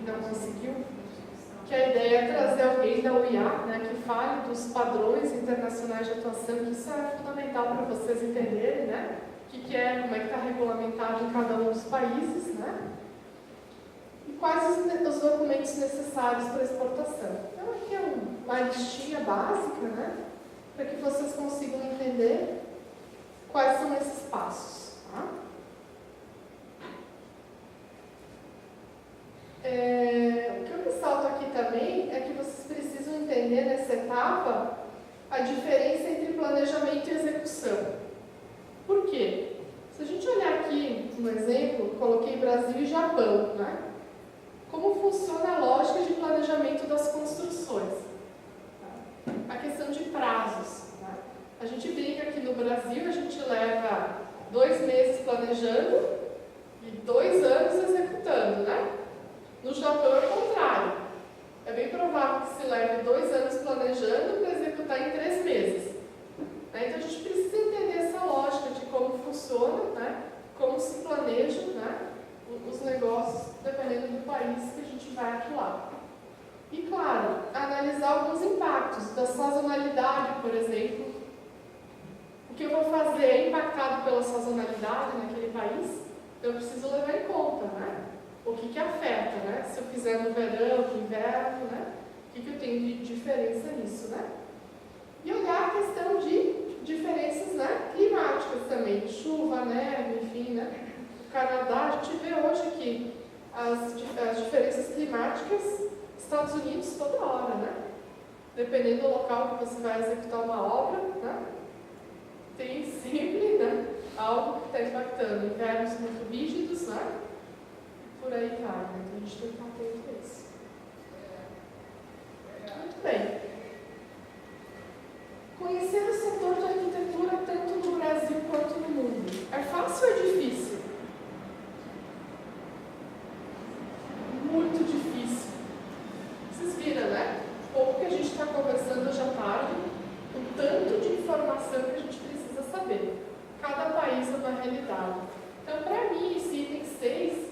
Não conseguiu? Que a ideia é trazer alguém da UIA, né, que fale dos padrões internacionais de atuação, que isso é fundamental para vocês entenderem, né? O que é, como é que está regulamentado em cada um dos países, né? E quais os documentos necessários para exportação. Então aqui é uma listinha básica, né? Para que vocês consigam entender quais são esses passos. Tá? O que eu ressalto aqui também é que vocês precisam entender nessa etapa a diferença entre planejamento e execução. Por quê? Se a gente olhar aqui um exemplo, coloquei Brasil e Japão, né? Como funciona a lógica de planejamento das construções? A questão de prazos. Né? A gente brinca que no Brasil a gente leva 2 meses planejando e 2 anos executando, né? No Japão é o contrário. É bem provável que se leve 2 anos planejando para executar em 3 meses. Né? Então a gente precisa entender essa lógica de como funciona, né? Como se planejam, né, os negócios, dependendo do país que a gente vai atuar. E, claro, analisar alguns impactos da sazonalidade, por exemplo. O que eu vou fazer é impactado pela sazonalidade naquele país? eu preciso levar em conta, né? O que afeta, né? Se eu fizer no verão, no inverno, né? O que eu tenho de diferença nisso, né? E olhar a questão de diferenças, né, climáticas também, chuva, neve, enfim, né? No Canadá, a gente vê hoje que as diferenças climáticas, Estados Unidos toda hora, né? Dependendo do local que você vai executar uma obra, né? Tem sempre, né, algo que está impactando. Invernos muito rígidos, né? Por aí vai, né? Então a gente tem que estar atento a isso. Muito bem. Conhecer o setor de arquitetura tanto no Brasil quanto no mundo. É fácil ou é difícil? Muito difícil. Vocês viram, né? O pouco que a gente está conversando hoje à tarde, o tanto de informação que a gente precisa saber. Cada país é uma realidade. Então, para mim, esse item 6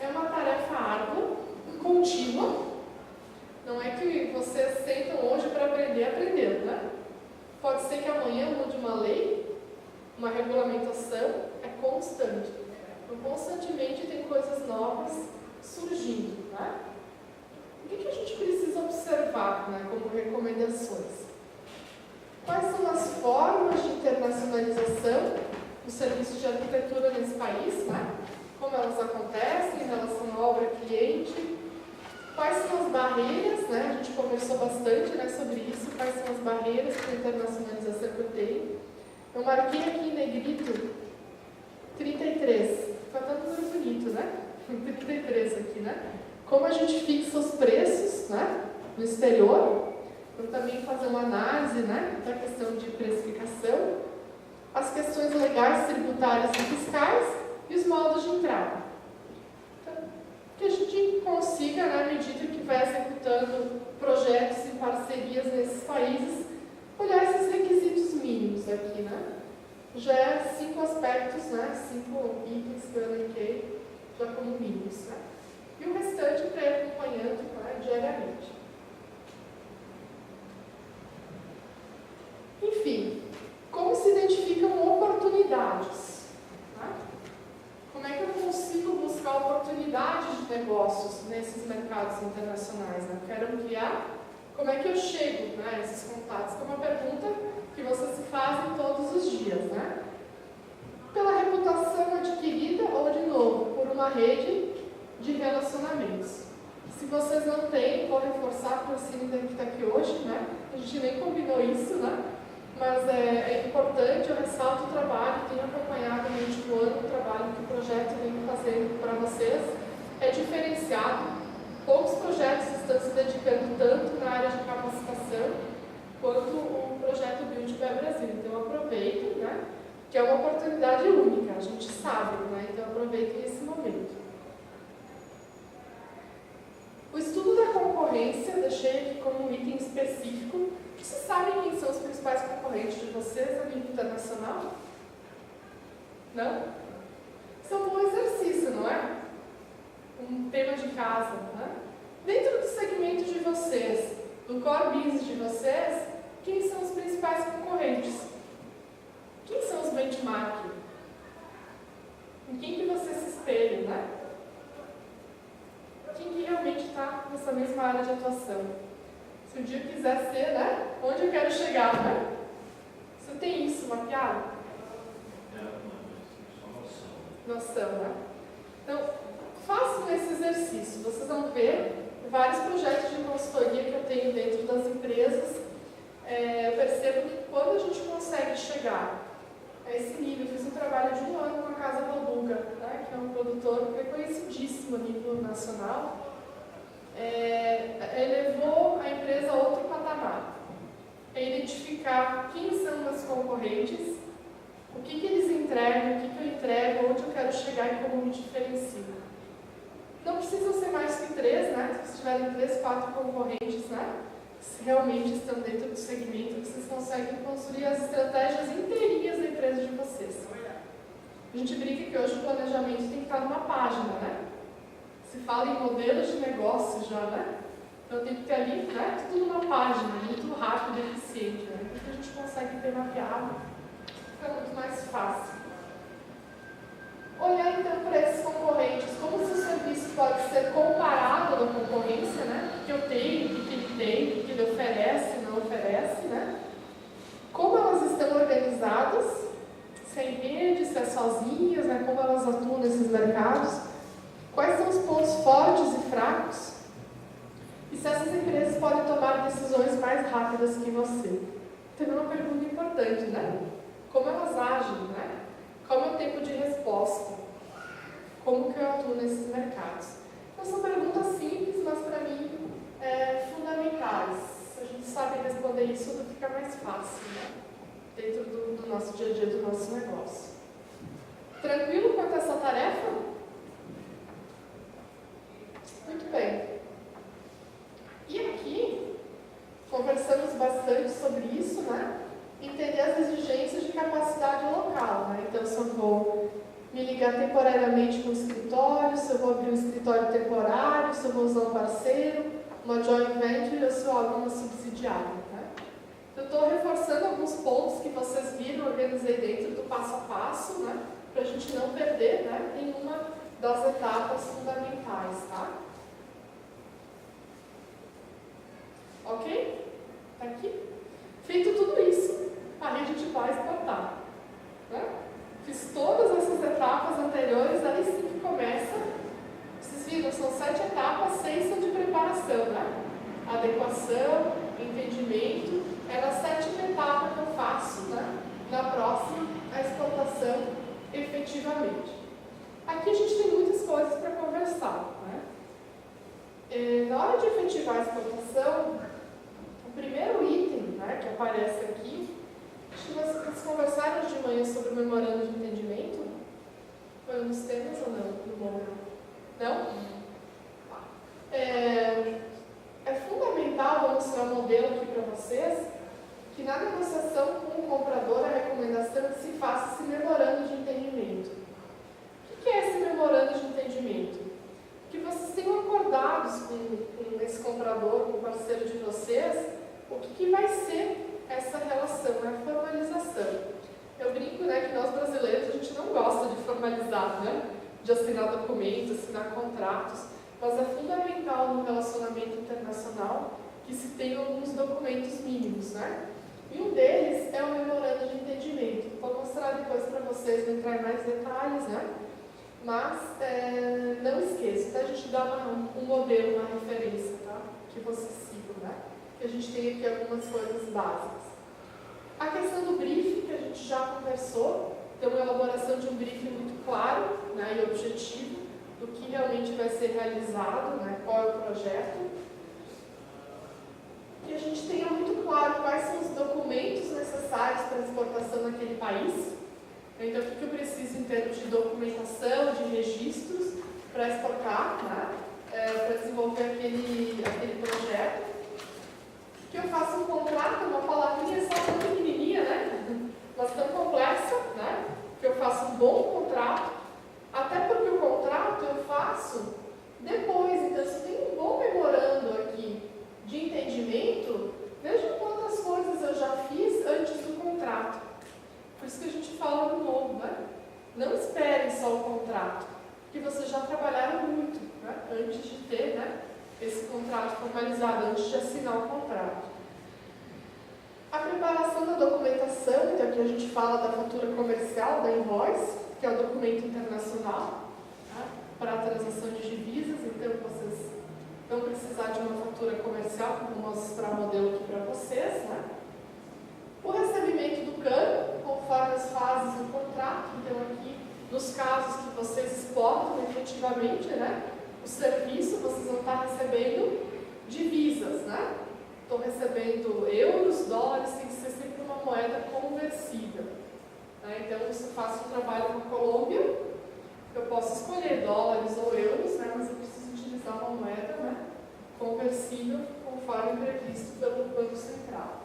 é uma tarefa árdua, contínua. Não é que vocês sentam hoje para aprender aprendendo, né? Pode ser que amanhã mude uma lei, uma regulamentação, é constante. Então, constantemente tem coisas novas surgindo, né? O que a gente precisa observar, né, como recomendações? Quais são as formas de internacionalização do serviço de arquitetura nesse país, né? Como elas acontecem em relação à obra-cliente? Quais são as barreiras, né? A gente conversou bastante, né, sobre isso. Quais são as barreiras para a internacionalização que eu tenho? Eu marquei aqui em negrito 33. Foi até um número bonito, né? 33 aqui, né? Como a gente fixa os preços, né, no exterior. Eu também fazer uma análise, né, da questão de precificação, as questões legais, tributárias e fiscais e os modos de entrada. Então, que a gente consiga, na medida que vai executando projetos em parcerias nesses países, olhar esses requisitos mínimos aqui, né? Já é 5 aspectos, né? 5 itens que eu elenquei já como mínimos, né? E o restante para ir acompanhando, né, diariamente. Enfim, como se identificam oportunidades? Né? Como é que eu consigo buscar oportunidades de negócios nesses mercados internacionais? Né? Eu quero ampliar. Como é que eu chego, né, a esses contatos? Que é uma pergunta que vocês se fazem todos os dias, né? Pela reputação adquirida ou, de novo, por uma rede de relacionamentos. Se vocês não têm, vou reforçar para o Cine que está aqui hoje, né? A gente nem combinou isso, né? Mas é importante, eu ressalto o trabalho, tenho acompanhado no último ano o trabalho que o projeto vem fazendo para vocês. É diferenciado. Poucos projetos estão se dedicando tanto na área de capacitação quanto o projeto Build by Brasil. Então, aproveito, né? Que é uma oportunidade única, a gente sabe, né? Então, aproveitem esse momento. O estudo da concorrência, deixei aqui como um item específico. Vocês sabem quem são os principais concorrentes de vocês a nível internacional? Não? Isso é um bom exercício, não é? Um tema de casa, né? Dentro do segmento de vocês, do core business de vocês, quem são os principais concorrentes? Quem são os benchmarking? Em quem que você se espelha, né? Quem que realmente está nessa mesma área de atuação? Se um dia eu quiser ser, né? Onde eu quero chegar, né? Você tem isso mapeado? Noção, né? Então, façam esse exercício. Vocês vão ver vários projetos de consultoria que eu tenho dentro das empresas. Eu percebo que quando a gente consegue chegar a esse nível, eu fiz um trabalho de 1 ano com a Casa Valduga, né, que é um produtor reconhecidíssimo a nível nacional, elevou a empresa a outro patamar. É identificar quem são meus concorrentes, o que eles entregam, o que eu entrego, onde eu quero chegar e como me diferencio. Não precisam ser mais que 3, né? Se tiverem 3, 4 concorrentes, né? Se realmente estão dentro do segmento, vocês conseguem construir as estratégias inteirinhas da empresa de vocês. A gente brinca que hoje o planejamento tem que estar numa página, né? Se fala em modelos de negócio já, né? Então tem que ter ali, né, tudo numa página, muito rápido e eficiente, né? Porque a gente consegue ter mapeado, fica muito mais fácil. Olhar então para esses concorrentes, como o seu serviço pode ser comparado na concorrência, né? O que eu tenho, o que ele tem, o que ele oferece, não oferece, né? Como elas estão organizadas, se é em rede, se é sozinhas, né? Como elas atuam nesses mercados, quais são os pontos fortes e fracos, e se essas empresas podem tomar decisões mais rápidas que você. Tem uma pergunta importante, né? Como elas agem, né? Qual é o tempo de resposta? Como que eu atuo nesses mercados? Então, são perguntas simples, mas para mim fundamentais. Se a gente sabe responder isso, tudo fica mais fácil, né? Dentro do nosso dia a dia, do nosso negócio. Tranquilo quanto a essa tarefa? Muito bem. E aqui, conversamos bastante sobre isso, né? Entender as exigências de capacidade local, né? Então, se eu vou me ligar temporariamente com o escritório, se eu vou abrir um escritório temporário, se eu vou usar um parceiro, uma joint venture ou se eu abro uma subsidiária, né? Eu estou reforçando alguns pontos que vocês viram, organizei dentro do passo a passo, né? Para a gente não perder, né? Nenhuma das etapas fundamentais, tá? Ok? Tá aqui? Feito tudo isso, aí a gente vai exportar, né? Fiz todas essas etapas anteriores, aí sim que começa. Vocês viram, são 7 etapas, 6 são de preparação, né? Adequação, entendimento, é na 7ª etapa que eu faço, né? Na próxima, a exportação efetivamente. Aqui a gente tem muitas coisas para conversar, né? Na hora de efetivar a exportação, o primeiro item, né, que aparece aqui, acho que vocês conversaram de manhã sobre o memorando de entendimento? Foi um dos temas ou não? No momento? Não? É fundamental, vou mostrar um modelo aqui para vocês, que na negociação com o comprador, a recomendação é que se faça esse memorando de entendimento. O que é esse memorando de entendimento? Que vocês tenham acordados com esse comprador, com o parceiro de vocês, o que vai ser essa relação, a formalização. Eu brinco, né, que nós brasileiros, a gente não gosta de formalizar, né, de assinar documentos, assinar contratos, mas é fundamental no relacionamento internacional que se tenha alguns documentos mínimos, né? E um deles é o memorando de entendimento. Vou mostrar depois para vocês, vou entrar em mais detalhes, né? Mas não esqueça, tá? A gente dá um modelo, uma referência, tá? Que vocês sigam, né? Que a gente tem aqui algumas coisas básicas. A questão do briefing, que a gente já conversou, tem uma elaboração de um briefing muito claro, né, e objetivo do que realmente vai ser realizado, né, qual é o projeto. Que a gente tenha muito claro quais são os documentos necessários para a exportação naquele país. Então, o que eu preciso em termos de documentação, de registros para exportar, né, para desenvolver aquele projeto. Que eu faço um contrato, uma palavrinha só tão pequenininha, né? Mas tão complexa, né? Que eu faço um bom contrato, até porque o contrato eu faço depois. Então, se tem um bom memorando aqui de entendimento, vejam quantas coisas eu já fiz antes do contrato. Por isso que a gente fala no novo, né? Não esperem só o contrato, porque vocês já trabalharam muito, né? Antes de ter, né, esse contrato formalizado, antes de assinar o contrato. A preparação da documentação, então aqui a gente fala da fatura comercial, da invoice, que é o documento internacional, né, para a transação de divisas. Então vocês vão precisar de uma fatura comercial, que vou mostrar o modelo aqui para vocês, né? O recebimento do câmbio, conforme as fases do contrato. Então aqui, nos casos que vocês exportam efetivamente, né, o serviço, vocês vão estar recebendo divisas, né? Estou recebendo euros, dólares, tem que ser sempre uma moeda conversível, né? Então, se eu faço um trabalho com a Colômbia, eu posso escolher dólares ou euros, né? Mas eu preciso utilizar uma moeda, né, conversível, conforme previsto pelo Banco Central.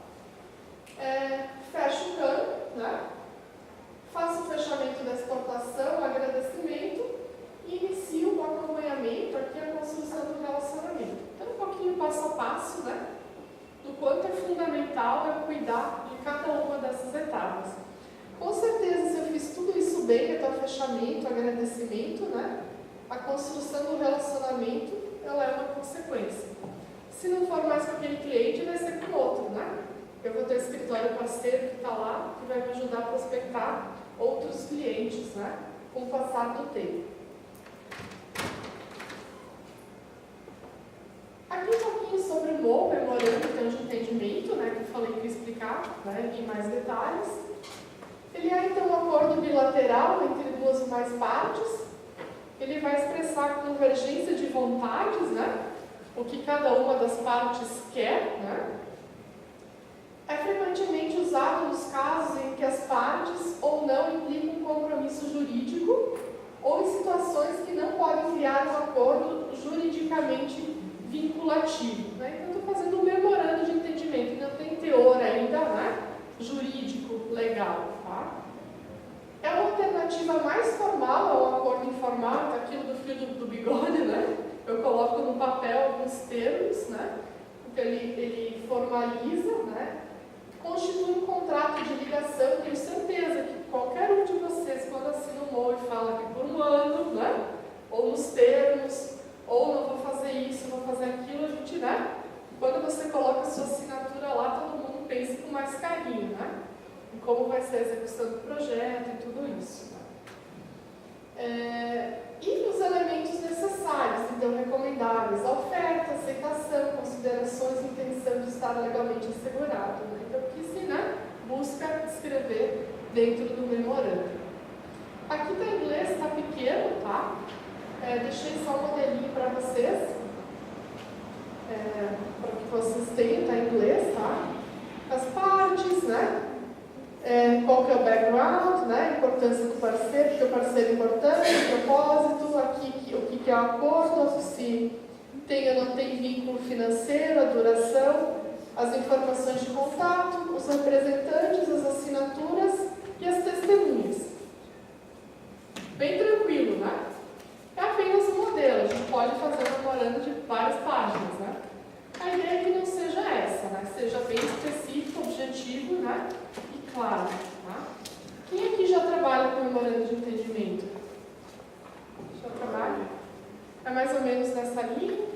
Fecho o câmbio, né? Faço o fechamento da exportação, o agradecimento e inicio o acompanhamento, aqui a construção do relacionamento. Então, um pouquinho passo a passo, né, do quanto é fundamental eu cuidar de cada uma dessas etapas. Com certeza, se eu fiz tudo isso bem, até o fechamento, agradecimento, né? A construção do relacionamento, ela é uma consequência. Se não for mais com aquele cliente, vai ser com outro, né? Eu vou ter um escritório parceiro que está lá, que vai me ajudar a prospectar outros clientes, né? Com o passar do tempo. Aqui um pouquinho sobre o MOU, Memorando de Entendimento, né? Que eu falei que ia explicar, né, em mais detalhes. Ele é, então, um acordo bilateral entre duas ou mais partes. Ele vai expressar a convergência de vontades, né? O que cada uma das partes quer, né? É frequentemente usado nos casos em que as partes ou não implicam um compromisso jurídico ou em situações que não podem criar um acordo juridicamente vinculativo, né? Então, estou fazendo um memorando de entendimento, não tem teor ainda, né? Jurídico, legal, tá? É uma alternativa mais formal ao acordo informal, aquilo do fio do bigode, né? Eu coloco no papel alguns termos, né? Então ele formaliza, né? Constitui um contrato de ligação. Tenho certeza que qualquer um de vocês, quando assina um MOU e fala que por um ano, né? Ou nos termos, ou não vou fazer isso, vou fazer aquilo, a gente, né? Quando você coloca a sua assinatura lá, todo mundo pensa com mais carinho, né? Em como vai ser a execução do projeto e tudo isso. E os elementos necessários, então recomendáveis, a oferta, aceitação, considerações, intenção de estar legalmente assegurado. Né? Então, o que se, né, busca escrever dentro do memorando. Aqui está em inglês, está pequeno, tá? Deixei só um modelinho para vocês, para que vocês tenham, está em inglês, tá? As partes, né? Qual que é o background, né? A importância do parceiro, porque o parceiro é importante, o propósito, aqui o que é o acordo, se tem ou não tem vínculo financeiro, a duração, as informações de contato, os representantes, as assinaturas e as testemunhas. Bem tranquilo, né? É apenas um modelo, a gente pode fazer um memorando de várias páginas, né? A ideia é que não seja essa, né? Seja bem específico, objetivo, né? E claro, tá? Quem aqui já trabalha com memorando de entendimento? Já trabalha? É mais ou menos nessa linha?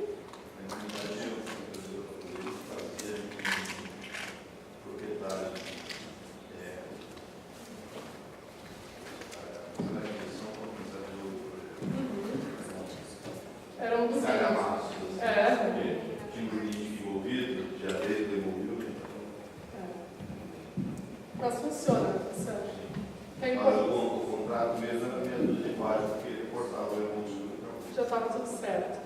Era um dos mas funciona, funciona. Mas o contrato mesmo era meia dúzia de páginas, porque ele cortava o emulso. Já estava tudo certo.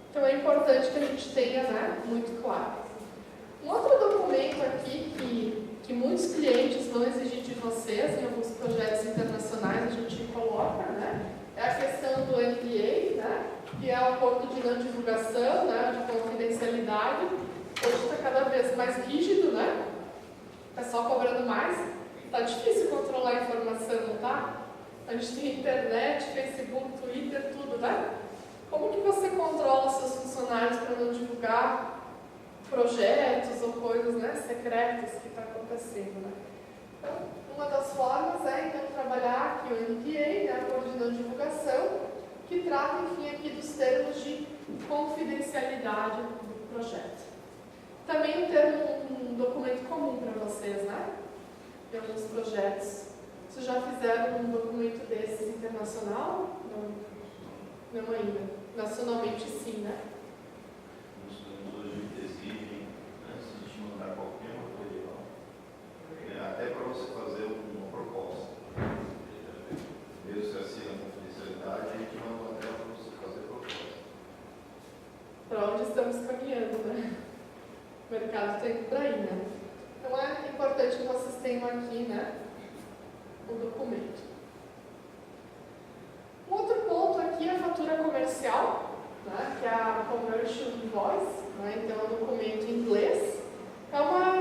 Então é importante que a gente tenha, né, muito claro. Um outro documento aqui que muitos clientes vão exigir de vocês, em alguns projetos internacionais a gente coloca, né, é a questão do NDA, né, que é o acordo de não divulgação, né, de confidencialidade. Hoje está cada vez mais rígido, né? O pessoal cobrando mais. Tá difícil controlar a informação, não tá? A gente tem internet, Facebook, Twitter, tudo, né? Como que você controla seus funcionários para não divulgar projetos ou coisas, né, secretas que está acontecendo, né? Então, uma das formas é, então, trabalhar aqui o NDA, né, Acordo de Não Divulgação, que trata, enfim, aqui dos termos de confidencialidade do projeto. Também um documento comum para vocês, né? Tem alguns projetos. Vocês já fizeram um documento desses internacional? Não ainda. Nacionalmente, sim, né? Hoje exigem, antes de te mandar qualquer material, até para você fazer uma proposta. Mesmo se assina a confidencialidade, a gente manda uma tela para você fazer a proposta. Para onde estamos caminhando, né? O mercado está indo por aí, né? Então é importante que vocês tenham aqui, né, o documento. Um outro ponto aqui é a fatura comercial, né, que é a Commercial Invoice, né, então é um documento em inglês.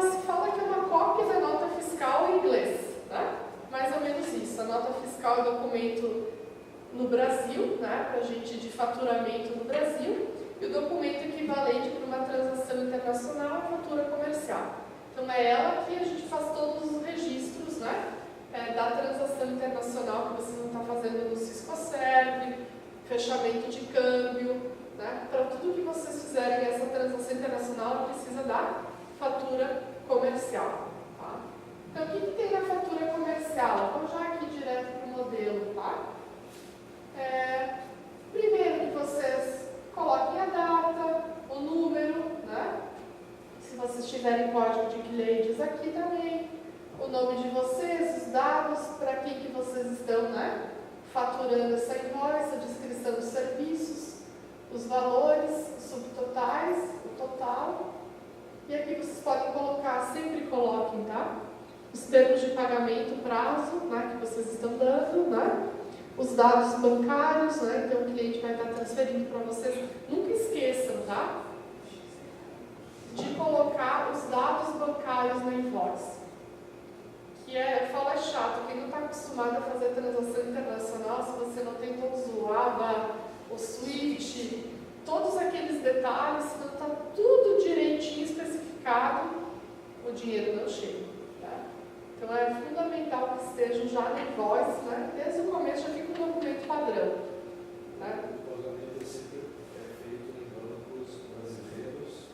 Se fala que é uma cópia da nota fiscal em inglês, né? Mais ou menos isso. A nota fiscal é um documento no Brasil, né, para a gente de faturamento no Brasil. E o documento equivalente para uma transação internacional é a fatura comercial. Então é ela que a gente faz todos os registros, né, da transação internacional que vocês vão estar fazendo no Ciscoserve, fechamento de câmbio, né? Para tudo que vocês fizerem essa transação internacional, precisa da fatura comercial. Tá? Então, o que tem na fatura comercial? Vamos já aqui direto para o modelo. Tá? Primeiro que vocês coloquem a data, o número, né? Se vocês tiverem código de clientes aqui também, o nome de vocês, os dados, para quem que vocês estão, né? Faturando essa invoice, a descrição dos serviços, os valores, os subtotais, o total. E aqui vocês podem colocar, sempre coloquem, tá? Os termos de pagamento, prazo, né, que vocês estão dando, né? Os dados bancários, né? Então o cliente vai estar transferindo para vocês. Nunca esqueçam, tá? De colocar os dados bancários na invoice. Que eu falo é chato, quem não está acostumado a fazer transação internacional, se você não tem todos o ABA, o SWIFT, todos aqueles detalhes, se não está tudo direitinho especificado, o dinheiro não chega. Tá? Então é fundamental que estejam já na invoice, né? Desde o começo já fica um documento padrão. Né? O pagamento sempre é feito em bancos brasileiros,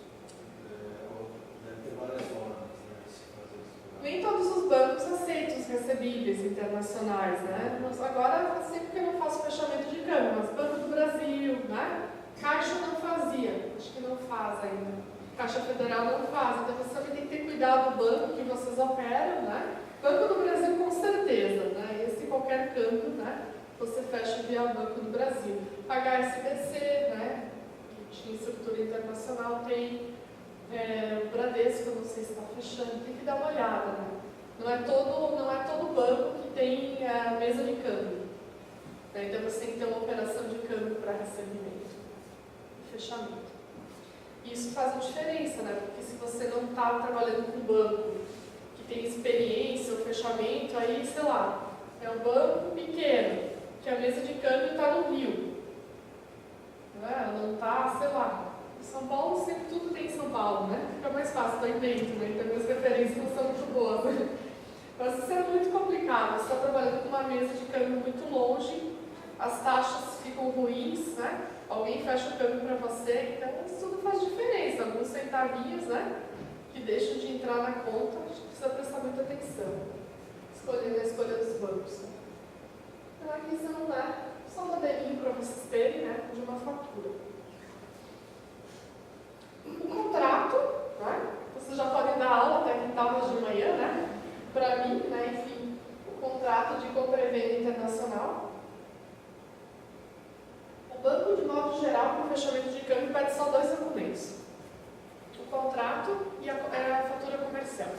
deve ter várias formas, né, de se fazer isso. Nem todos os bancos aceitam os recebíveis internacionais, né? Agora, sempre que eu não faço fechamento de câmbio, mas Banco do Brasil, né? Caixa não fazia, acho que não faz ainda. Caixa Federal não faz, então você também tem que ter cuidado do banco que vocês operam, né? Banco do Brasil com certeza, né? Esse qualquer câmbio, né? Você fecha via Banco do Brasil. HSBC, né? Que tinha estrutura internacional, tem o Bradesco, eu não sei se está fechando, tem que dar uma olhada, né? Não é todo banco que tem a mesa de câmbio. Então você tem que ter uma operação de câmbio para recebimento e fechamento. Isso faz uma diferença, né? Porque se você não está trabalhando com um banco que tem experiência ou fechamento, aí, sei lá, é um banco pequeno, que a mesa de câmbio está no Rio. Não está, sei lá. Em São Paulo, sempre tudo tem em São Paulo, né? Fica mais fácil, eu invento, né? Então minhas referências não são muito boas. Mas isso é muito complicado. Você está trabalhando com uma mesa de câmbio muito longe, as taxas ficam ruins, né? Alguém fecha o câmbio para você, então isso tudo faz diferença. Alguns centavinhos, né? Que deixam de entrar na conta, a gente precisa prestar muita atenção. Na escolha dos bancos. Então aqui são, né? Só um modelinho para vocês terem, né? De uma fatura. O contrato, né? Vocês já podem dar aula até quinta-feira de manhã, né? Para mim, né? Enfim, o contrato de compra e venda internacional. O banco, de modo geral, para o fechamento de câmbio, pede só 2 documentos: o contrato e a fatura comercial.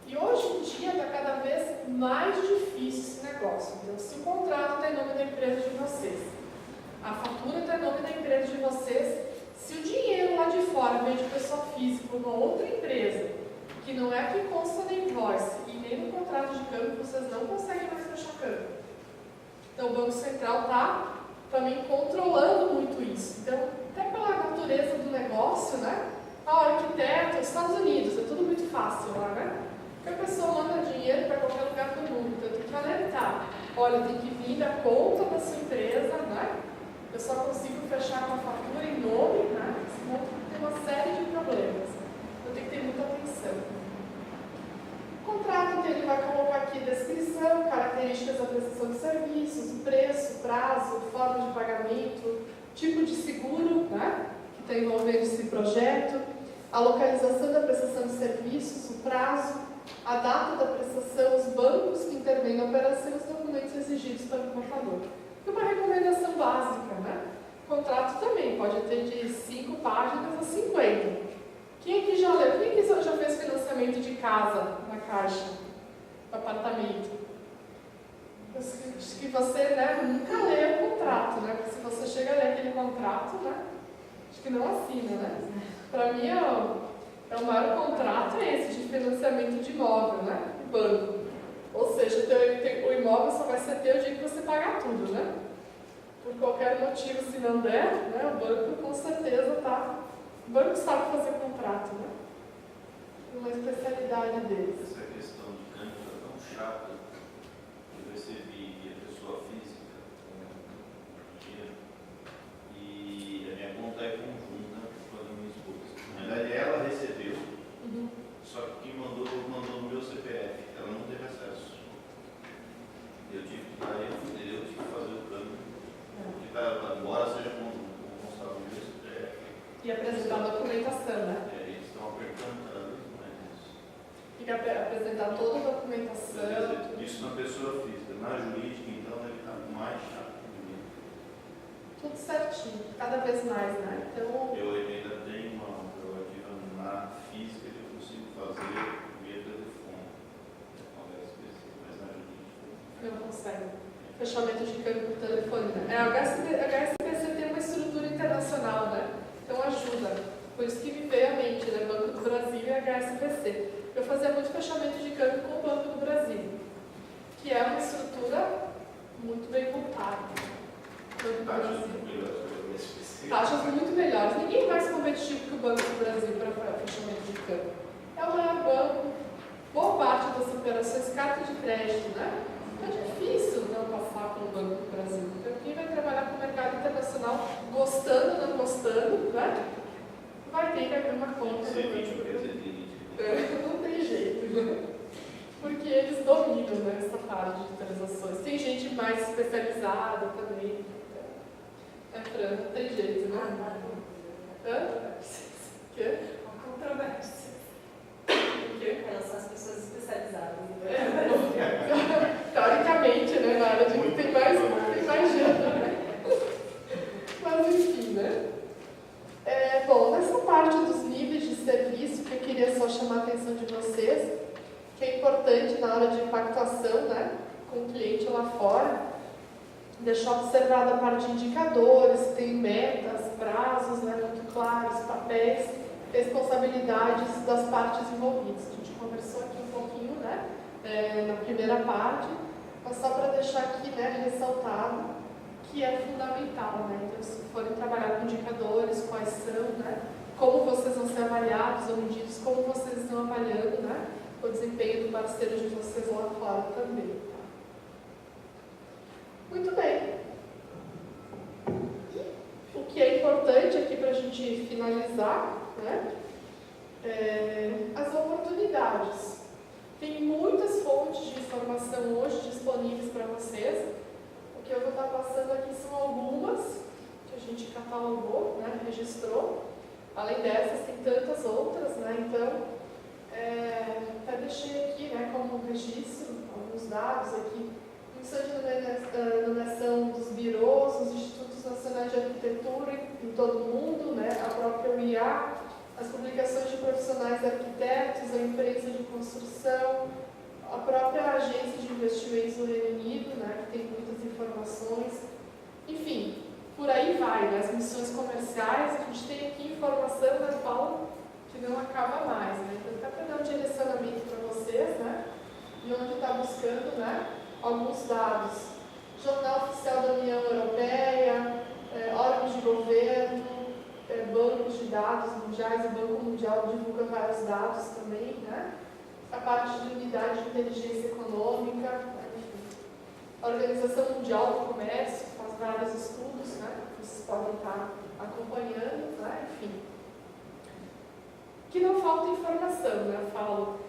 E hoje em dia está cada vez mais difícil esse negócio. Então, se o contrato está em nome da empresa de vocês, a fatura está em nome da empresa de vocês, se o dinheiro lá de fora vem de pessoa física uma outra empresa, que não é que consta na invoice e nem no contrato de câmbio, vocês não conseguem mais fechar câmbio. Então o Banco Central está também controlando muito isso. Então, até pela natureza do negócio, né? Arquiteto, Estados Unidos, é tudo muito fácil lá, né? Porque a pessoa manda dinheiro para qualquer lugar do mundo, então tem que alertar. Olha, tem que vir da conta da sua empresa, né? Eu só consigo fechar uma fatura em nome, né? Senão tem uma série de problemas. Então tem que ter muita atenção. O contrato, então, ele vai colocar aqui descrição, características da prestação de serviços, o preço, prazo, forma de pagamento, tipo de seguro, né? Que está envolvendo esse projeto, a localização da prestação de serviços, o prazo, a data da prestação, os bancos que intervêm na operação e os documentos exigidos pelo contador. E uma recomendação básica, né? O contrato também pode ter de 5 páginas a 50. Quem aqui já leu? Quem aqui já fez financiamento de casa na Caixa? Apartamento? Acho que você, né, nunca lê o contrato, né? Porque se você chega a ler aquele contrato, né? Acho que não assina, né? Para mim, o maior contrato é esse de financiamento de imóvel, né? De banco. Ou seja, o imóvel só vai ser teu o dia que você pagar tudo, né? Por qualquer motivo, se não der, né, o banco com certeza está... O banco sabe fazer contrato, né? Uma especialidade deles. Essa questão de câmbio está tão chata que eu recebi via pessoa física um dia, e a minha conta é conjunta com a da minha esposa. Na verdade, ela recebeu, só que quem mandou no meu CPF, ela não teve acesso. Eu tive que fazer o plano, embora seja constado no meu CPF. E apresentar a documentação, né? Eles estão apertando cada vez mais isso. Tem que apresentar toda a documentação. Isso na pessoa física. Na jurídica, então, deve estar mais chato. Tudo certinho, cada vez mais, né? Então, Eu ainda tenho uma prerrogativa na física que eu consigo fazer via telefone. Mas na jurídica. não consegue. Fechamento de câmbio por telefone, né? A HSBC tem uma estrutura internacional, né? Então ajuda. Por isso que me veio à mente, né? Banco do Brasil e HSBC. Eu fazia muito fechamento de câmbio com o Banco do Brasil, que é uma estrutura muito bem montada. Banco do Brasil. Taxas muito melhores. Ninguém mais competitivo que o Banco do Brasil para fechamento de câmbio. É o maior banco. Boa parte das operações, carta de crédito, né? É difícil não passar pelo Banco do Brasil. Então, quem vai trabalhar com o mercado internacional, gostando ou não gostando, né? Vai ter que abrir uma conta. Não tem jeito, né? Porque eles dominam, né, essa parte de transações. Tem gente mais especializada também. É franco, não tem jeito, né? Hã? Quê? Uma controvérsia. O quê? Elas são as pessoas especializadas. Teoricamente, né, na área de que tem mais gente, né? Mas enfim, né? Bom, nessa parte dos níveis de serviço, que eu queria só chamar a atenção de vocês, que é importante na hora de pactuação, né, com o cliente lá fora, deixar observada a parte de indicadores, tem metas, prazos, né, muito claros, papéis, responsabilidades das partes envolvidas. A gente conversou aqui um pouquinho, né, na primeira parte, mas só para deixar aqui, né, ressaltado que é fundamental, né? Então, se forem trabalhar com indicadores, quais são, né, como vocês vão ser avaliados ou medidos, como vocês estão avaliando, né, o desempenho do parceiro de vocês lá fora também. Tá? Muito bem. O que é importante aqui para a gente finalizar, né, as oportunidades. Tem muitas fontes de informação hoje disponíveis para vocês. O que eu vou estar passando aqui são algumas que a gente catalogou, né, registrou. Além dessas, tem tantas outras, né? Então, até deixei aqui, né, como registro alguns dados aqui. Função de nomeação dos birôs, dos Institutos Nacionais de Arquitetura em todo o mundo, né? A própria UIA, as publicações de profissionais arquitetos, a imprensa de construção, a própria agência de investimentos do Reino Unido, né, que tem muitas informações. Enfim, por aí vai, né, as missões comerciais, a gente tem aqui informação, né, Paulo, que não acaba mais, né? Então, até para dar um direcionamento para vocês, né, de onde está buscando, né, alguns dados. Jornal Oficial da União Europeia, órgãos de governo, bancos de dados mundiais, o Banco Mundial divulga vários dados também, né? A parte de unidade de inteligência econômica, enfim. A Organização Mundial do Comércio faz vários estudos, né? Vocês podem estar acompanhando, né? Enfim. Que não falta informação, né? Eu falo,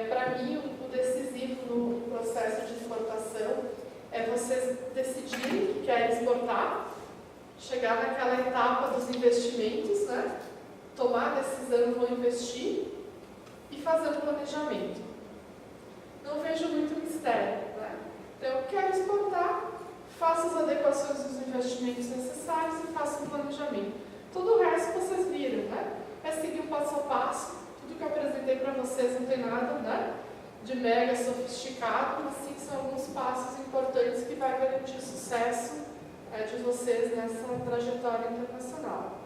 para mim, o decisivo no processo de exportação é vocês decidirem que querem exportar, chegar naquela etapa dos investimentos, né? Tomar a decisão, vou investir e fazer um planejamento. Não vejo muito mistério, né? Então, eu quero exportar, faço as adequações dos investimentos necessários e faço um planejamento. Todo o resto vocês viram, né? É seguir um passo a passo. Tudo que eu apresentei para vocês não tem nada, né, de mega sofisticado, mas sim são alguns passos importantes que vai garantir o sucesso de vocês nessa trajetória internacional.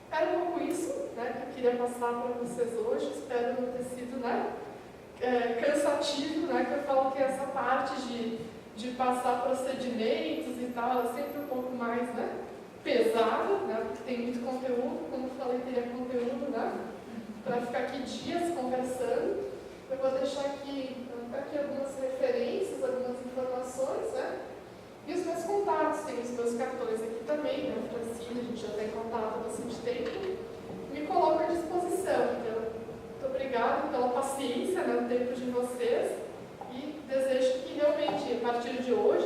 Era um pouco isso, né, que eu queria passar para vocês hoje. Espero não ter sido, né, cansativo, né, que eu falo que essa parte de passar procedimentos e tal, ela é sempre um pouco mais, né, pesada, né, porque tem muito conteúdo. Como eu falei, teria conteúdo, né, para ficar aqui dias conversando. Eu vou deixar aqui aqui algumas referências, algumas informações, né? E os meus contatos, tem os meus cartões aqui também, né? Francine, a gente já tem contato há bastante tempo. Me coloco à disposição. Então, muito obrigada pela paciência, né, no tempo de vocês. E desejo que realmente, a partir de hoje,